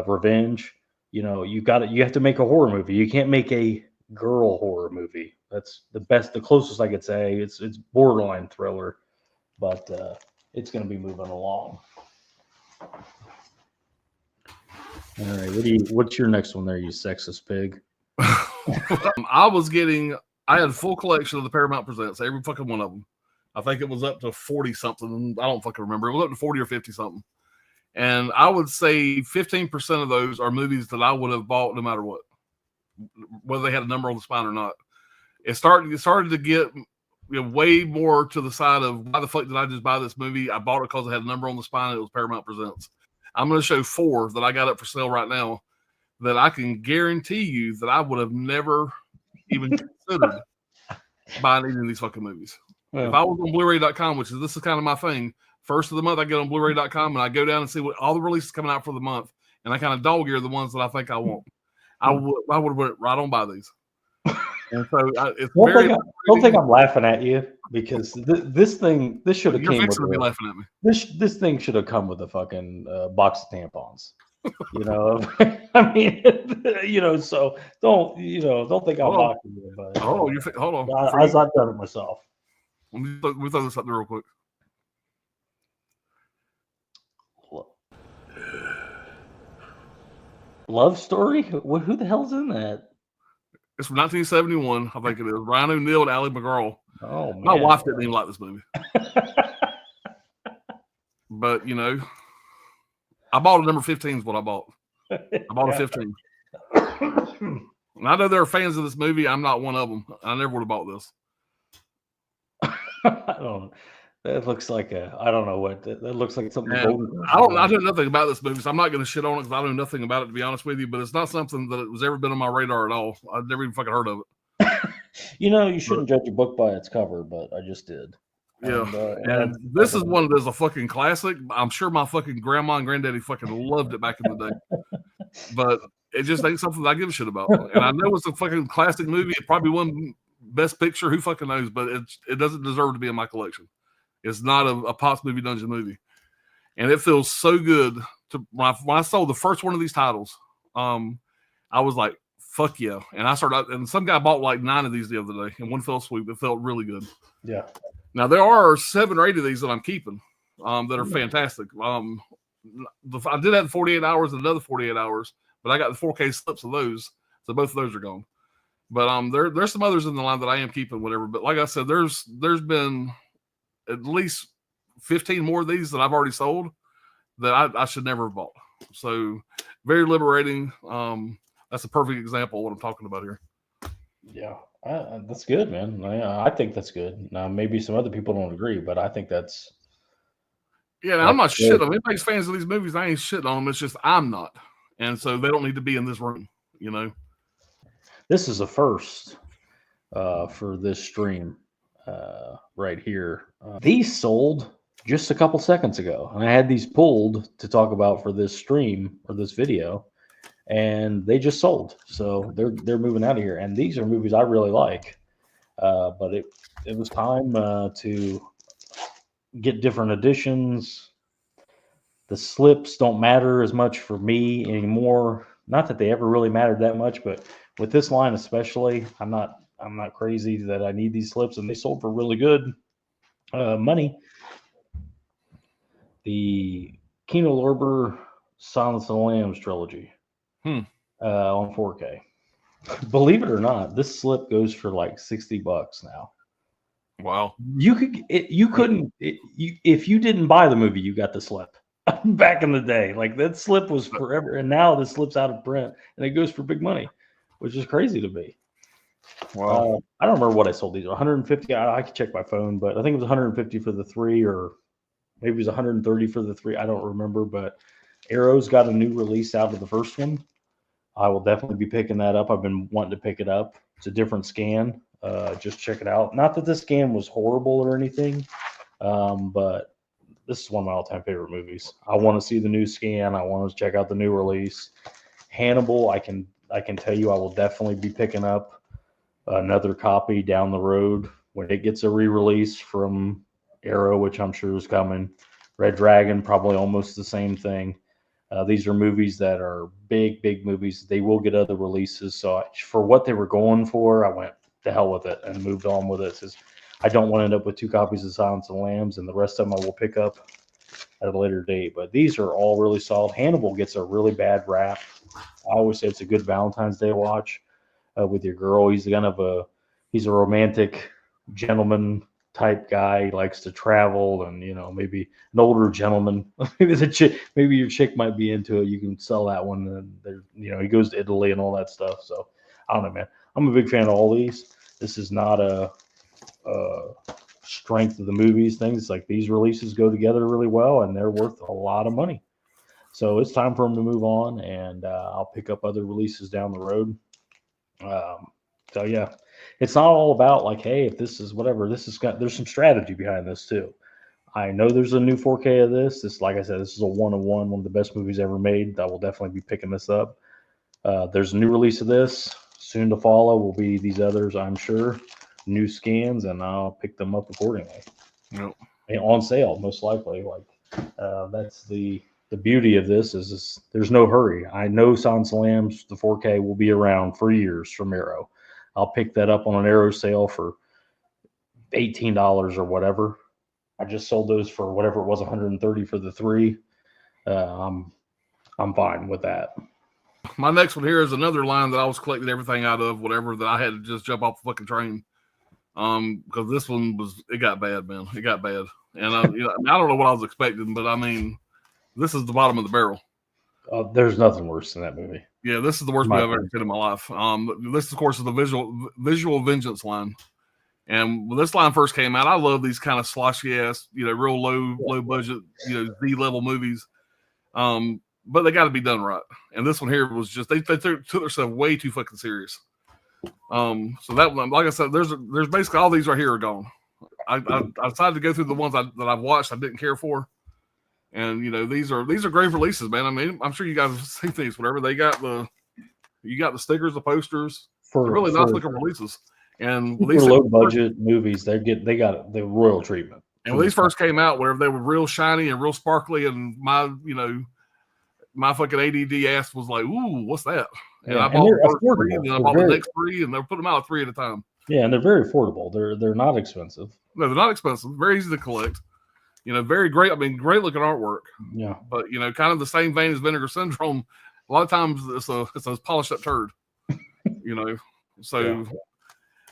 Revenge. You have to make a horror movie. You can't make a girl horror movie. That's the closest I could say. It's borderline thriller, but it's going to be moving along. All right, what's your next one there, you sexist pig? I had a full collection of the Paramount Presents, every fucking one of them. I think it was up to 40 something. I don't fucking remember. It was up to 40 or 50 something. And I would say 15% of those are movies that I would have bought no matter what, whether they had a number on the spine or not. It started to get way more to the side of, why the fuck did I just buy this movie? I bought it because it had a number on the spine. It was Paramount Presents. I'm going to show 4 that I got up for sale right now that I can guarantee you that I would have never even considered buying any of these fucking movies. Well, if I was on Blu-ray.com, this is kind of my thing, first of the month I get on Blu-ray.com and I go down and see what all the releases coming out for the month, and I kind of dog ear the ones that I think I want. I would have went right on by these. And so don't think I'm laughing at you. because this should have came with be laughing at me. This thing should have come with a fucking box of tampons. You know, I mean, you know, so don't think I'm mocking you. But hold on. I've done it myself. Let me throw this up there real quick. Love Story? Who the hell's in that? It's from 1971, I think it is. Ryan O'Neal and Ali McGraw. Oh, man. My wife didn't even like this movie. But, you know, I bought a number 15 is what I bought. I bought a 15. And I know there are fans of this movie. I'm not one of them. I never would have bought this. I don't. That looks like I don't know what that looks like something. I know nothing about this movie, so I'm not going to shit on it because I know nothing about it, to be honest with you. But it's not something that has ever been on my radar at all. I've never even fucking heard of it. You know, you shouldn't judge a book by its cover, but I just did. Yeah, and this is one that's a fucking classic. I'm sure my fucking grandma and granddaddy fucking loved it back in the day, but it just ain't something that I give a shit about. And I know it's a fucking classic movie. It probably won Best Picture. Who fucking knows? But it doesn't deserve to be in my collection. It's not a Pops Movie Dungeon movie, and it feels so good. When I saw the first one of these titles, I was like, "Fuck yeah!" And I started. And some guy bought like 9 of these the other day in one fell swoop. It felt really good. Yeah. Now there are 7 or 8 of these that I'm keeping that are fantastic. I did have 48 hours and another 48 hours, but I got the 4K slips of those, so both of those are gone. But there's some others in the line that I am keeping, whatever. But like I said, there's been at least 15 more of these that I've already sold that I should never have bought. So very liberating. That's a perfect example of what I'm talking about here. Yeah, that's good, man. I think that's good. Now, maybe some other people don't agree, but I think that's... Yeah, I'm not shitting on them. Anybody's fans of these movies, I ain't shitting on them. It's just I'm not. And so they don't need to be in this room, you know? This is a first for this stream. Right here. These sold just a couple seconds ago, and I had these pulled to talk about for this stream or this video, and they just sold. So they're moving out of here, and these are movies I really like. But it was time to get different editions. The slips don't matter as much for me anymore. Not that they ever really mattered that much, but with this line especially, I'm not crazy that I need these slips, and they sold for really good money. The Kino Lorber Silence of the Lambs trilogy on 4K. Believe it or not, this slip goes for like $60 now. Wow. If you didn't buy the movie, you got the slip back in the day. Like that slip was forever, and now the slip's out of print and it goes for big money, which is crazy to me. Wow. I don't remember what I sold these. 150. I could check my phone, but I think it was 150 for the 3, or maybe it was 130 for the 3. I don't remember, but Arrow's got a new release out of the first one. I will definitely be picking that up. I've been wanting to pick it up. It's a different scan. Just check it out. Not that this scan was horrible or anything, but this is one of my all-time favorite movies. I want to see the new scan. I want to check out the new release. Hannibal, I can tell you I will definitely be picking up another copy down the road when it gets a re-release from Arrow, which I'm sure is coming. Red Dragon, probably almost the same thing. These are movies that are big movies. They will get other releases. So for what they were going for, I went to hell with it and moved on with it. I don't want to end up with 2 copies of Silence of the Lambs, and the rest of them I will pick up at a later date. But these are all really solid. Hannibal gets a really bad rap. I always say it's a good Valentine's Day watch with your girl. He's he's a romantic gentleman type guy. He likes to travel, and maybe an older gentleman. maybe your chick might be into it. You can sell that one. And he goes to Italy and all that stuff. So I don't know, man. I'm a big fan of all these. This is not a strength of the movies things. It's like these releases go together really well, and they're worth a lot of money. So it's time for them to move on, and I'll pick up other releases down the road. So yeah, it's not all about like, hey, if this is whatever, there's some strategy behind this too. I know there's a new 4K of this. Like I said, this is a 1-of-1, one of the best movies ever made. I will definitely be picking this up. There's a new release of this. Soon to follow will be these others, I'm sure. new skins, and I'll pick them up accordingly. Yep. And on sale, most likely. That's the beauty of this is there's no hurry. I know Silence of the Lambs, the 4K, will be around for years from Arrow. I'll pick that up on an Arrow sale for $18 or whatever. I just sold those for whatever it was, $130 for the 3. I'm fine with that. My next one here is another line that I was collecting everything out of, whatever, that I had to just jump off the fucking train. Because this one it got bad, man. It got bad. And I don't know what I was expecting, but I mean, this is the bottom of the barrel. There's nothing worse than that movie. Yeah, this is the worst movie I've ever seen in my life. This, of course, is the Visual Vengeance line. And when this line first came out, I love these kind of sloshy ass, real low budget, Z level movies. But they got to be done right. And this one here was just they took themselves way too fucking serious. So that one, like I said, there's basically all these right here are gone. I decided to go through the ones that I've watched I didn't care for, and these are great releases, man. I mean, I'm sure you guys have seen these. Whatever you got the stickers, the posters, they're really nice looking releases. And these low budget movies, they got the royal treatment. And when these first came out, whenever they were real shiny and real sparkly, and my fucking ADD ass was like, "Ooh, what's that?" And I bought the first 3, and then I bought the next 3, and they're putting them out 3 at a time. Yeah, and they're very affordable. They're not expensive. No, they're not expensive. Very easy to collect. Very great. I mean, great looking artwork. Yeah. But kind of the same vein as Vinegar Syndrome. A lot of times it's a polished up turd. So. Yeah.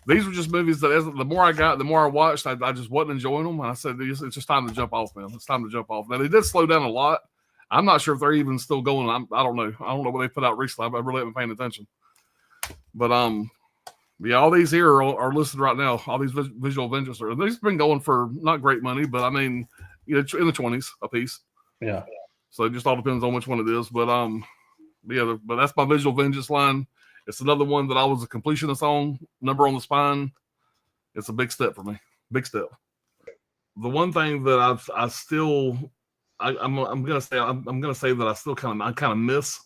These were just movies that the more I got, the more I watched, I just wasn't enjoying them. And I said, it's just time to jump off, man. It's time to jump off. Now, they did slow down a lot. I'm not sure if they're even still going. I don't know. I don't know what they put out recently. I really haven't paid attention. But, all these here are listed right now. All these Visual Vengeance they've been going for not great money, but I mean, in the 20s a piece. Yeah. So it just all depends on which one it is. But, but that's my Visual Vengeance line. It's another one that I was a completionist on, number on the spine. It's a big step for me. Big step. The one thing that I'm gonna say that I still kind of miss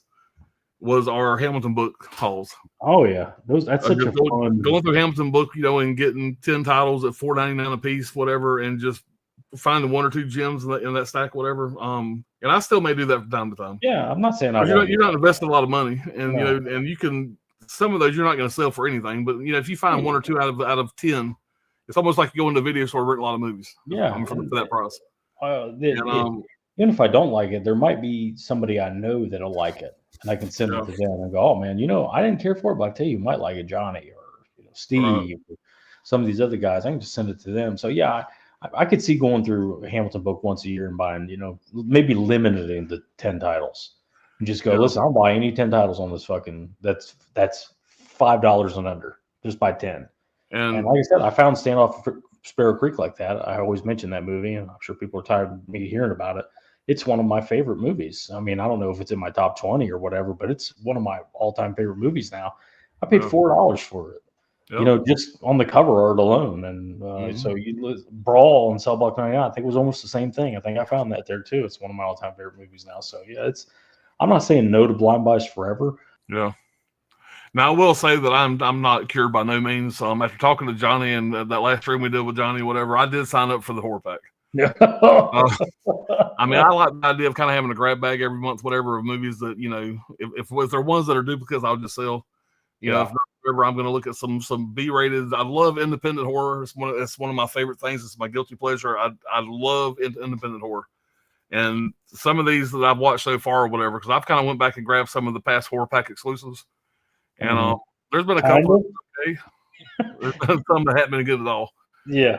was our Hamilton book hauls. Oh yeah, that's such a fun going through Hamilton book, and getting 10 titles at $4.99 a piece, whatever, and just finding 1 or 2 gems in that stack, whatever. And I still may do that from time to time. Yeah, I'm not saying you're not investing a lot of money, and and you can. Some of those you're not going to sell for anything, but if you find 1 or 2 out of 10, it's almost like going to a video store and rent a lot of movies. Yeah, for that price. Even if I don't like it, there might be somebody I know that'll like it, and I can send it to them and go, "Oh man, I didn't care for it, but I tell you might like it, Johnny or Steve, or some of these other guys. I can just send it to them." So yeah, I could see going through a Hamilton book once a year and buying, maybe limiting the 10 titles. And just go, listen, I'll buy any 10 titles on this fucking, that's $5 and under. Just buy 10. And like I said, I found Standoff Sparrow Creek like that. I always mention that movie, and I'm sure people are tired of me hearing about it. It's one of my favorite movies. I mean, I don't know if it's in my top 20 or whatever, but it's one of my all-time favorite movies now. I paid $4 for it. Yep. Just on the cover art alone. And so Brawl and Cell Block 99, I think it was almost the same thing. I think I found that there too. It's one of my all-time favorite movies now. So yeah, I'm not saying no to Blind Buys forever. Yeah. Now I will say that I'm not cured by no means. After talking to Johnny and that last stream we did with Johnny, whatever, I did sign up for the horror pack. Yeah. I mean, I like the idea of kind of having a grab bag every month, whatever, of movies that if there are ones that are duplicates, I'll just sell. If not, whatever, I'm going to look at some B-rated. I love independent horror. It's one of my favorite things. It's my guilty pleasure. I love independent horror. And some of these that I've watched so far or whatever, because I've kind of went back and grabbed some of the past horror pack exclusives. And there's been a couple of okay. There's been some that haven't been good at all. Yeah.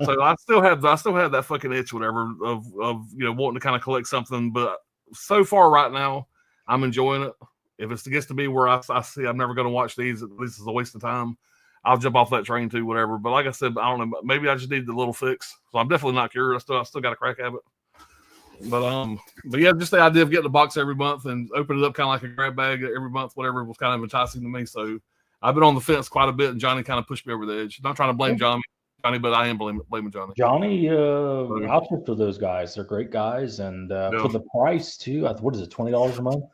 So I still have that fucking itch, whatever, of wanting to kind of collect something. But so far right now, I'm enjoying it. If it gets to be where I see I'm never going to watch these, at least it's a waste of time, I'll jump off that train too, whatever. But like I said, I don't know. Maybe I just need the little fix. So I'm definitely not cured. I still got a crack at it. But yeah, just the idea of getting a box every month and open it up kind of like a grab bag every month, whatever, was kind of enticing to me. So I've been on the fence quite a bit, and Johnny kind of pushed me over the edge. Not trying to blame Johnny, but I am blaming Johnny. Johnny, I'll talk to those guys. They're great guys, and for the price too. What is it, $20 a month?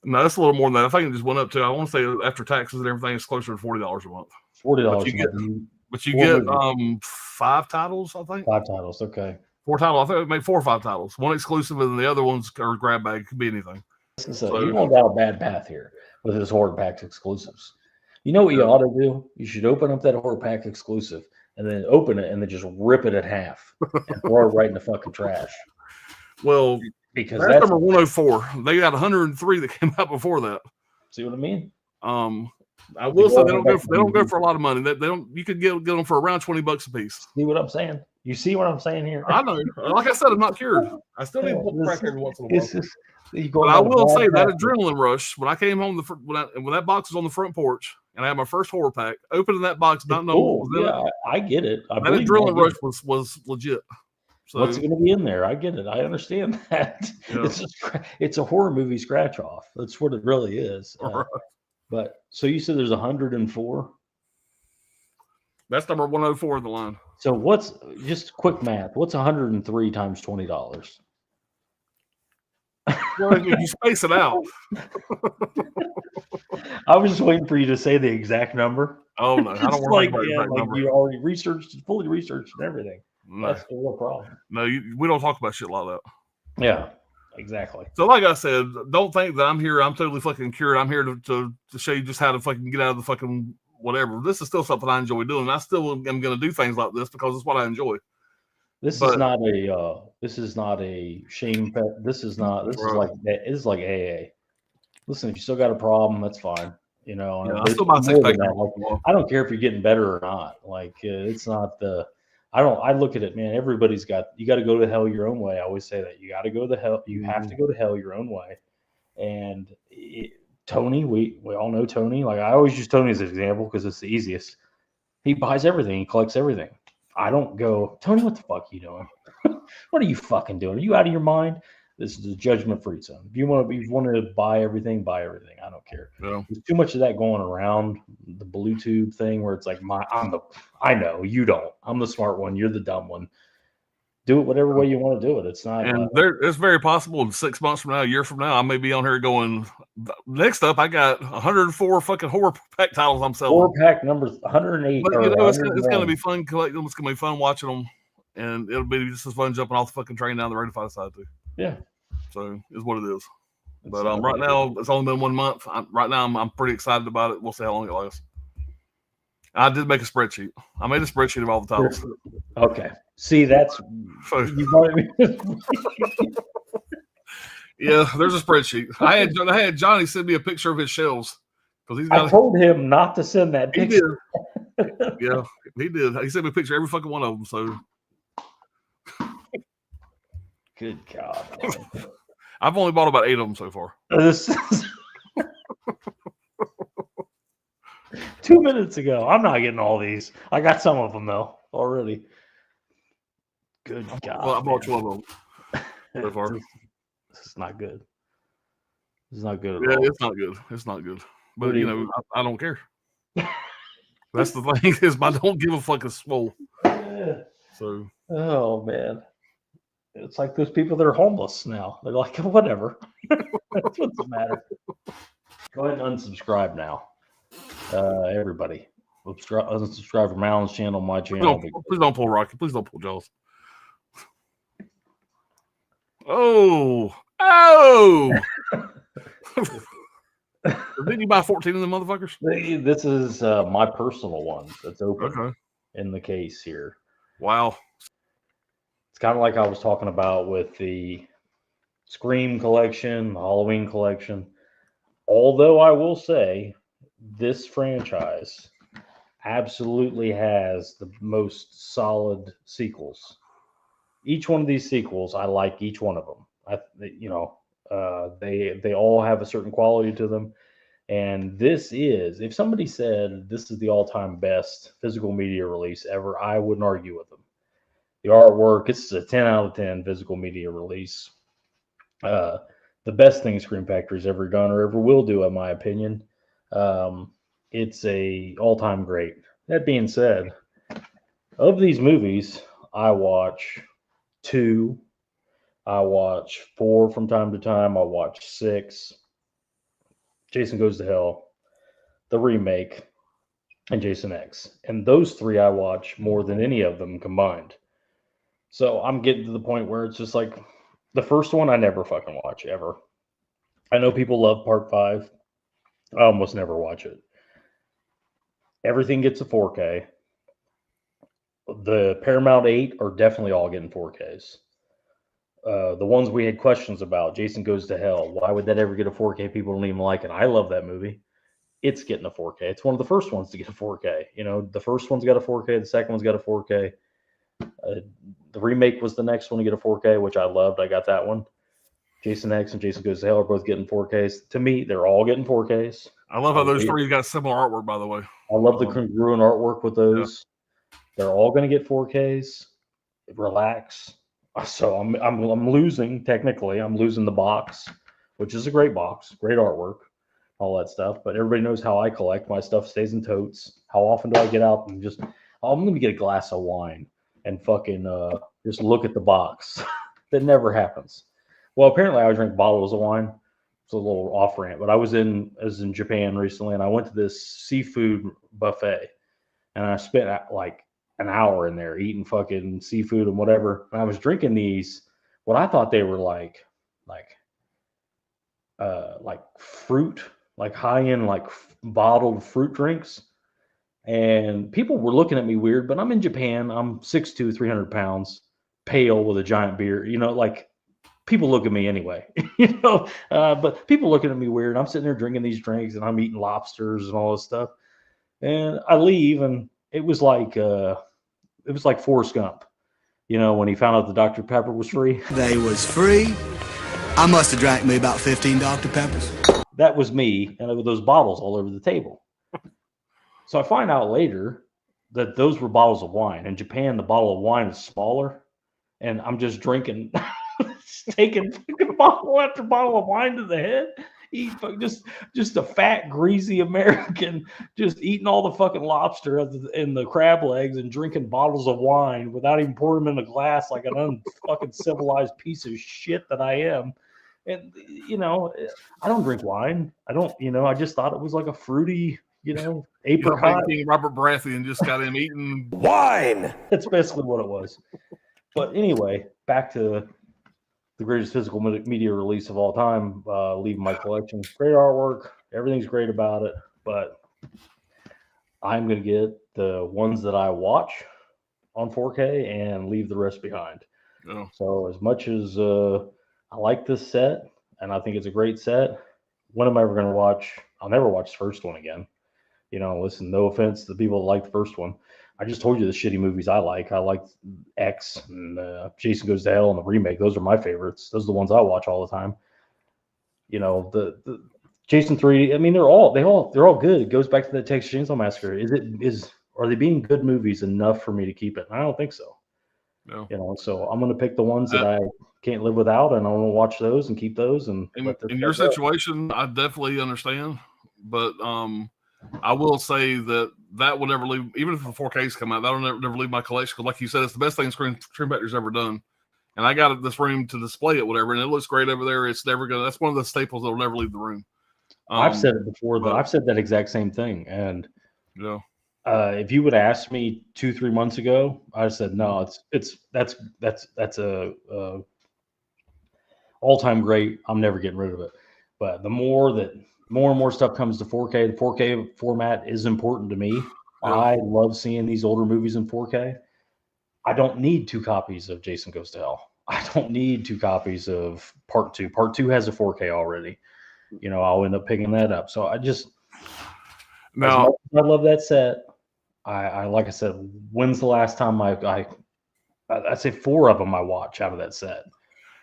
No, that's a little more than that. I think it just went up to. I want to say after taxes and everything, it's closer to $40 a month. $40 a month. But you get 5 titles, I think. 5 titles, okay. 4 titles. I think it made 4 or 5 titles. One exclusive, and the other ones are grab bag. Could be anything. So you're going down a bad path here with this Horde Pack exclusives. You know what you ought to do? You should open up that Horde Pack exclusive and then open it and then just rip it in half and throw it right in the fucking trash. Well, because that's number 104. They got 103 that came out before that. See what I mean? I will say they don't go for a lot of money. They don't. You could get them for around $20 a piece. See what I'm saying? You see what I'm saying here? I know. Like I said, I'm not cured. I still need to pull the crack every once in a while. But I will say that adrenaline rush when I came home when that box was on the front porch and I had my first Horror Pack, opening that box, not knowing what was in it. I get it. That adrenaline rush was legit. So, what's going to be in there? I get it. I understand that. Yeah. It's a horror movie scratch off. That's what it really is. Right. But so you said there's 104. That's number 104 in the line. So what's just quick math? What's 103 times $20? Well, you space it out. I was just waiting for you to say the exact number. Oh no, I don't worry about the exact number. You already fully researched and everything. No. That's the real problem. No, we don't talk about shit like that. Yeah, exactly. So, like I said, don't think that I'm here. I'm totally fucking cured. I'm here to show you just how to fucking get out of the fucking whatever. This is still something I enjoy doing. I still am going to do things like this because it's what I enjoy. This is not a shame pet. This is like AA. Listen, if you still got a problem, that's fine. You know, yeah, I still might say I don't care if you're getting better or not. Like it's not the. I look at it, man. Everybody's you got to go to hell your own way. I always say that you got to go to hell. You have to go to hell your own way. And Tony, we all know Tony. Like I always use Tony as an example because it's the easiest. He buys everything. He collects everything. I don't go, Tony, what the fuck are you doing? What are you fucking doing? Are you out of your mind? This is a judgment-free zone. If you want to buy everything, buy everything. I don't care. Yeah. There's too much of that going around, the Bluetooth thing where it's like I know, you don't. I'm the smart one. You're the dumb one. Do it whatever way you want to do it. It's not. And it's very possible in 6 months from now, a year from now, I may be on here going, next up, I got 104 fucking Horror Pack titles I'm selling. Horror Pack number 108. But, you know, it's going to be fun collecting them. It's going to be fun watching them. And it'll be just as fun jumping off the fucking train down the road if I decide to. Yeah. So it's what it is. But right now, it's only been 1 month. Right now, I'm pretty excited about it. We'll see how long it lasts. I did make a spreadsheet. I made a spreadsheet of all the titles. Okay. See, that's yeah. There's a spreadsheet. I had Johnny send me a picture of his shelves because I told him not to send that picture. He did. Yeah, he did. He sent me a picture of every fucking one of them. So, good God. I've only bought about 8 of them so far. 2 minutes ago. I'm not getting all these. I got some of them though already. Good God. Well, I bought 12 of them so far. This is not good. This is not good at all. Yeah, it's not good. It's not good. But you know, I don't care. That's the thing is, I don't give a fuck a swole. So. Oh man. It's like those people that are homeless now. They're like, whatever. What's the matter? Go ahead and unsubscribe now. Everybody. Unsubscribe from Alan's channel, my channel. Please don't pull Rocky. Please don't pull Jaws. Oh. Didn't you buy 14 of them motherfuckers? This is my personal one that's open in the case here. Wow. It's kind of like I was talking about with the Scream collection, the Halloween collection. Although I will say this franchise absolutely has the most solid sequels. Each one of these sequels, I like each one of them. They all have a certain quality to them. And this is, if somebody said this is the all-time best physical media release ever, I wouldn't argue with them. The artwork, it's a 10 out of 10 physical media release. The best thing Scream Factory's ever done or ever will do, in my opinion. It's a all-time great. That being said, of these movies, I watch 2. I watch 4 from time to time. I watch 6. Jason Goes to Hell. The remake. and Jason X. And those 3 I watch more than any of them combined. So I'm getting to the point where it's just like the first one I never fucking watch ever. I know people love part 5. I almost never watch it. Everything gets a 4K. The Paramount 8 are definitely all getting 4Ks. The ones we had questions about, Jason Goes to Hell. Why would that ever get a 4K? People don't even like it. I love that movie. It's getting a 4K. It's one of the first ones to get a 4K. You know, the first one's got a 4K. The second one's got a 4K. The remake was the next one to get a 4K, which I loved. I got that one. Jason X and Jason Goes to Hell are both getting 4Ks. To me, they're all getting 4Ks. I love how those 3 got similar artwork, by the way. I love the congruent artwork with those. Yeah. They're all going to get 4Ks. Relax. So I'm losing, technically. I'm losing the box, which is a great box, great artwork, all that stuff. But everybody knows how I collect. My stuff stays in totes. How often do I get out and just, I'm going to get a glass of wine and fucking just look at the box? That never happens. Well, apparently I drink bottles of wine. It's a little off rant, but I was in Japan recently, and I went to this seafood buffet, and I spent like an hour in there eating fucking seafood and whatever. And I was drinking these, what I thought they were like fruit, like high-end, like bottled fruit drinks. And people were looking at me weird, but I'm in Japan. I'm 6'2", 300 pounds, pale with a giant beard. You know, like, people look at me anyway, you know, but people looking at me weird. I'm sitting there drinking these drinks and I'm eating lobsters and all this stuff. And I leave, and it was like Forrest Gump, you know, when he found out the Dr. Pepper was free. They was free. I must have drank me about 15 Dr. Peppers. That was me, and with those bottles all over the table. So I find out later that those were bottles of wine. In Japan, the bottle of wine is smaller, and I'm just drinking. Taking fucking bottle after bottle of wine to the head. Just a fat, greasy American just eating all the fucking lobster and the crab legs and drinking bottles of wine without even pouring them in a glass like an unfucking civilized piece of shit that I am. And, you know, I don't drink wine. I don't, you know, I just thought it was like a fruity, you know, apricot. Robert Baratheon just got him eating wine. That's basically what it was. But anyway, back to the greatest physical media release of all time, leaving my collection. Great artwork. Everything's great about it. But I'm going to get the ones that I watch on 4K and leave the rest behind. Oh. So as much as I like this set, and I think it's a great set, when am I ever going to watch? I'll never watch the first one again. You know, listen, no offense to the people that like the first one. I just told you the shitty movies I like. I like X and Jason Goes to Hell and the remake. Those are my favorites. Those are the ones I watch all the time. You know, the Jason 3. I mean, they're all good. It goes back to the Texas Chainsaw Massacre. Are they being good movies enough for me to keep it? I don't think so. No. You know, so I'm going to pick the ones that I can't live without, and I want to watch those and keep those. And in your situation, I definitely understand, but I will say that will never leave, even if the 4Ks come out, that'll never leave my collection. Because like you said, it's the best thing Screen Factory's ever done. And I got this room to display it, whatever, and it looks great over there. It's never gonna. That's one of the staples that'll never leave the room. I've said it before, but I've said that exact same thing. And yeah, if you would ask me 2-3 months ago, I said no. That's a all-time great. I'm never getting rid of it. But the more and more stuff comes to 4K, the 4K format is important to me. Yeah. I love seeing these older movies in 4K. I don't need 2 copies of Jason Goes to Hell. I don't need 2 copies of Part 2. Part 2 has a 4K already. You know, I'll end up picking that up. So I love that set. I like I said, when's the last time I'd say 4 of them I watch out of that set.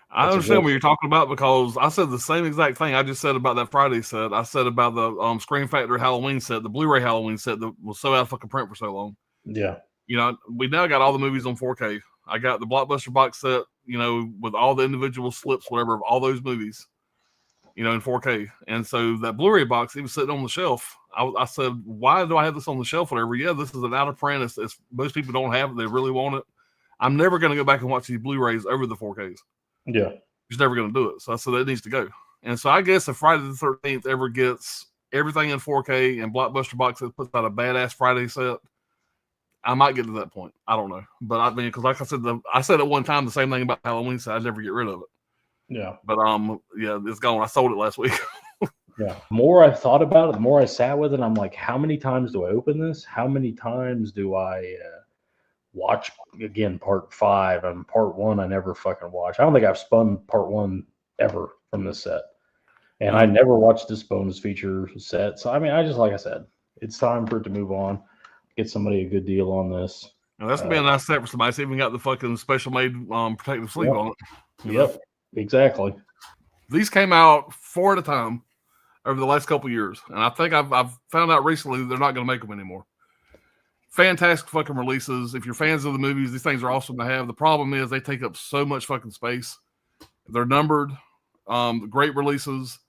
I understand what you're talking about, because I said the same exact thing I just said about that Friday set. I said about the Scream Factory Halloween set, the Blu-ray Halloween set that was so out of fucking print for so long. Yeah. You know, we now got all the movies on 4K. I got the Blockbuster box set, you know, with all the individual slips, whatever, of all those movies, you know, in 4K. And so that Blu-ray box, it was sitting on the shelf. I said, why do I have this on the shelf? Whatever. Yeah, this is an out of print. It's most people don't have it. They really want it. I'm never going to go back and watch these Blu-rays over the 4Ks. Yeah. He's never going to do it. So I said that needs to go. And so I guess if Friday the 13th ever gets everything in 4K and Blockbuster Box Set puts out a badass Friday set, I might get to that point. I don't know. But I mean, because like I said, I said at one time the same thing about Halloween, so I'd never get rid of it. Yeah. But yeah, it's gone. I sold it last week. Yeah. The more I thought about it, the more I sat with it, I'm like, how many times do I open this? How many times do I watch again part 5? And part 1 I never fucking watched. I don't think I've spun part 1 ever from this set. And I never watched this bonus feature set. So I mean, like I said, it's time for it to move on. Get somebody a good deal on this. Now that's gonna be a nice set for somebody. It's even got the fucking special made protective sleeve on it. Yep, exactly. These came out 4 at a time over the last couple years, and I think I've found out recently they're not going to make them anymore. Fantastic fucking releases. If you're fans of the movies, these things are awesome to have. The problem is they take up so much fucking space. They're numbered. Great releases.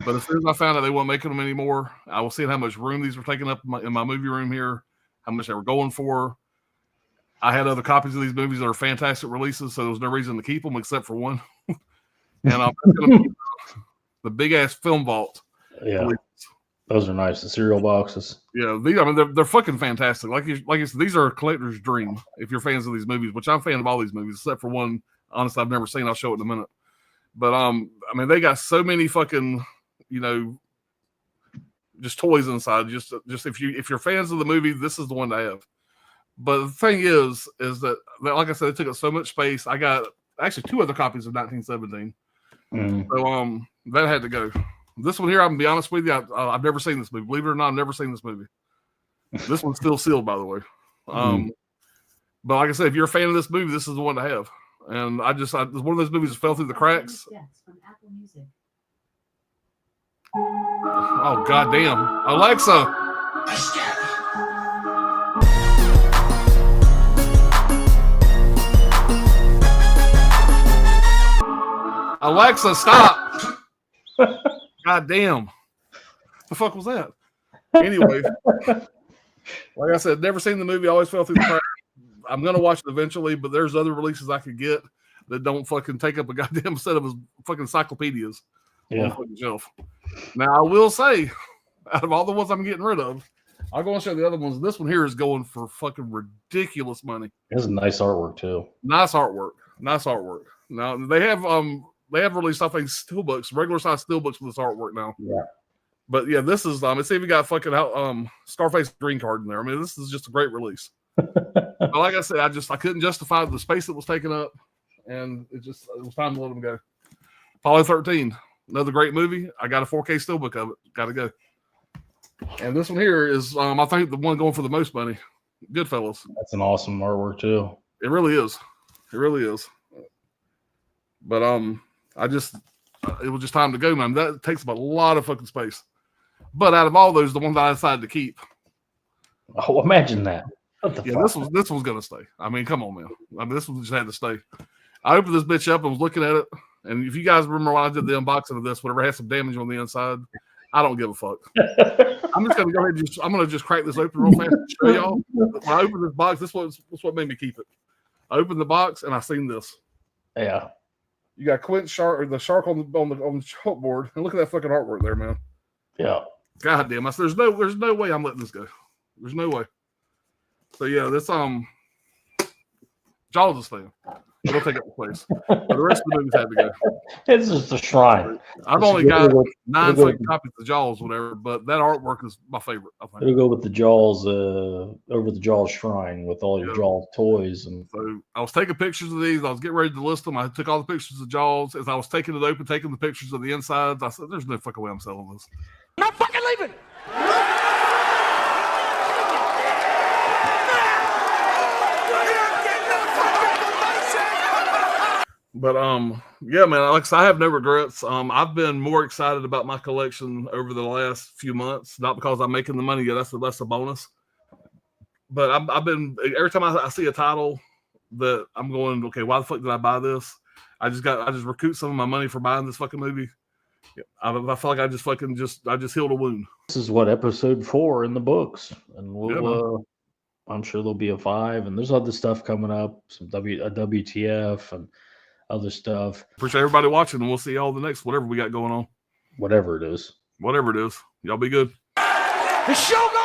But as soon as I found out they weren't making them anymore, I was seeing how much room these were taking up in my movie room here, how much they were going for. I had other copies of these movies that are fantastic releases, so there was no reason to keep them except for one. And I'm going to keep the big ass film vault. Yeah, releases. Those are nice. The cereal boxes. Yeah, they're fucking fantastic. Like you said, these are a collector's dream if you're fans of these movies, which I'm a fan of all these movies except for one. Honestly, I've never seen. I'll show it in a minute. But I mean, they got so many fucking, just toys inside. Just if you're fans of the movie, this is the one to have. But the thing is that like I said, it took up so much space. I got actually 2 other copies of 1917. So that had to go. This one here, I'm gonna be honest with you, I've never seen this movie. Believe it or not, I've never seen this movie. This one's still sealed, by the way. But like I said, if you're a fan of this movie, this is the one to have. And it's one of those movies that fell through the cracks. Oh goddamn, Alexa! Alexa, stop! God damn. The fuck was that? Anyway, like I said, never seen the movie, always fell through the cracks. I'm going to watch it eventually, but there's other releases I could get that don't fucking take up a goddamn set of his fucking encyclopedias on the fucking shelf. Now, I will say, out of all the ones I'm getting rid of, I'll go and show the other ones. This one here is going for fucking ridiculous money. It's nice artwork, too. Nice artwork. Now, they have released, I think, steelbooks, regular size steelbooks with this artwork now. Yeah. But yeah, this is it's even got fucking Scarface green card in there. I mean, this is just a great release. But like I said, I couldn't justify the space that was taken up, and it was time to let them go. Apollo 13, another great movie. I got a 4K steelbook of it. Got to go. And this one here is, I think, the one going for the most money. Goodfellas. That's an awesome artwork too. It really is. It really is. But it was just time to go, man. That takes up a lot of fucking space. But out of all those, the one that I decided to keep. Oh, imagine that. Yeah, this one's gonna stay. I mean, come on, man. I mean, this one just had to stay. I opened this bitch up and was looking at it. And if you guys remember when I did the unboxing of this, whatever had some damage on the inside, I don't give a fuck. I'm just gonna go ahead and I'm gonna just crack this open real fast and show y'all. When I opened this box, this was what made me keep it. I opened the box and I seen this. Yeah. You got Quentin Shark, or the shark on the chalkboard, and look at that fucking artwork there, man. Yeah. God damn, there's no way I'm letting this go. There's no way. So yeah, this Jaws is staying. It'll take up the place. But the rest of the movies had to go. It's just a shrine. I've only got 9 fucking copies of Jaws, whatever, but that artwork is my favorite. I think. It'll go with the Jaws, over the Jaws shrine with all your Jaws toys. And so I was taking pictures of these. I was getting ready to list them. I took all the pictures of Jaws. As I was taking it open, taking the pictures of the insides, I said, "There's no fucking way I'm selling this. I'm not fucking leaving." But yeah, man, Alex, I have no regrets. I've been more excited about my collection over the last few months, not because I'm making the money yet. That's a bonus. But I've been, every time I see a title that I'm going, okay, why the fuck did I buy this? I just recouped some of my money for buying this fucking movie. I feel like I just healed a wound. This is what episode 4 in the books, and we'll I'm sure there'll be a 5, and there's other stuff coming up, some WTF and other stuff. Appreciate everybody watching, and we'll see y'all the next whatever we got going on. Whatever it is. Whatever it is. Y'all be good. The show goes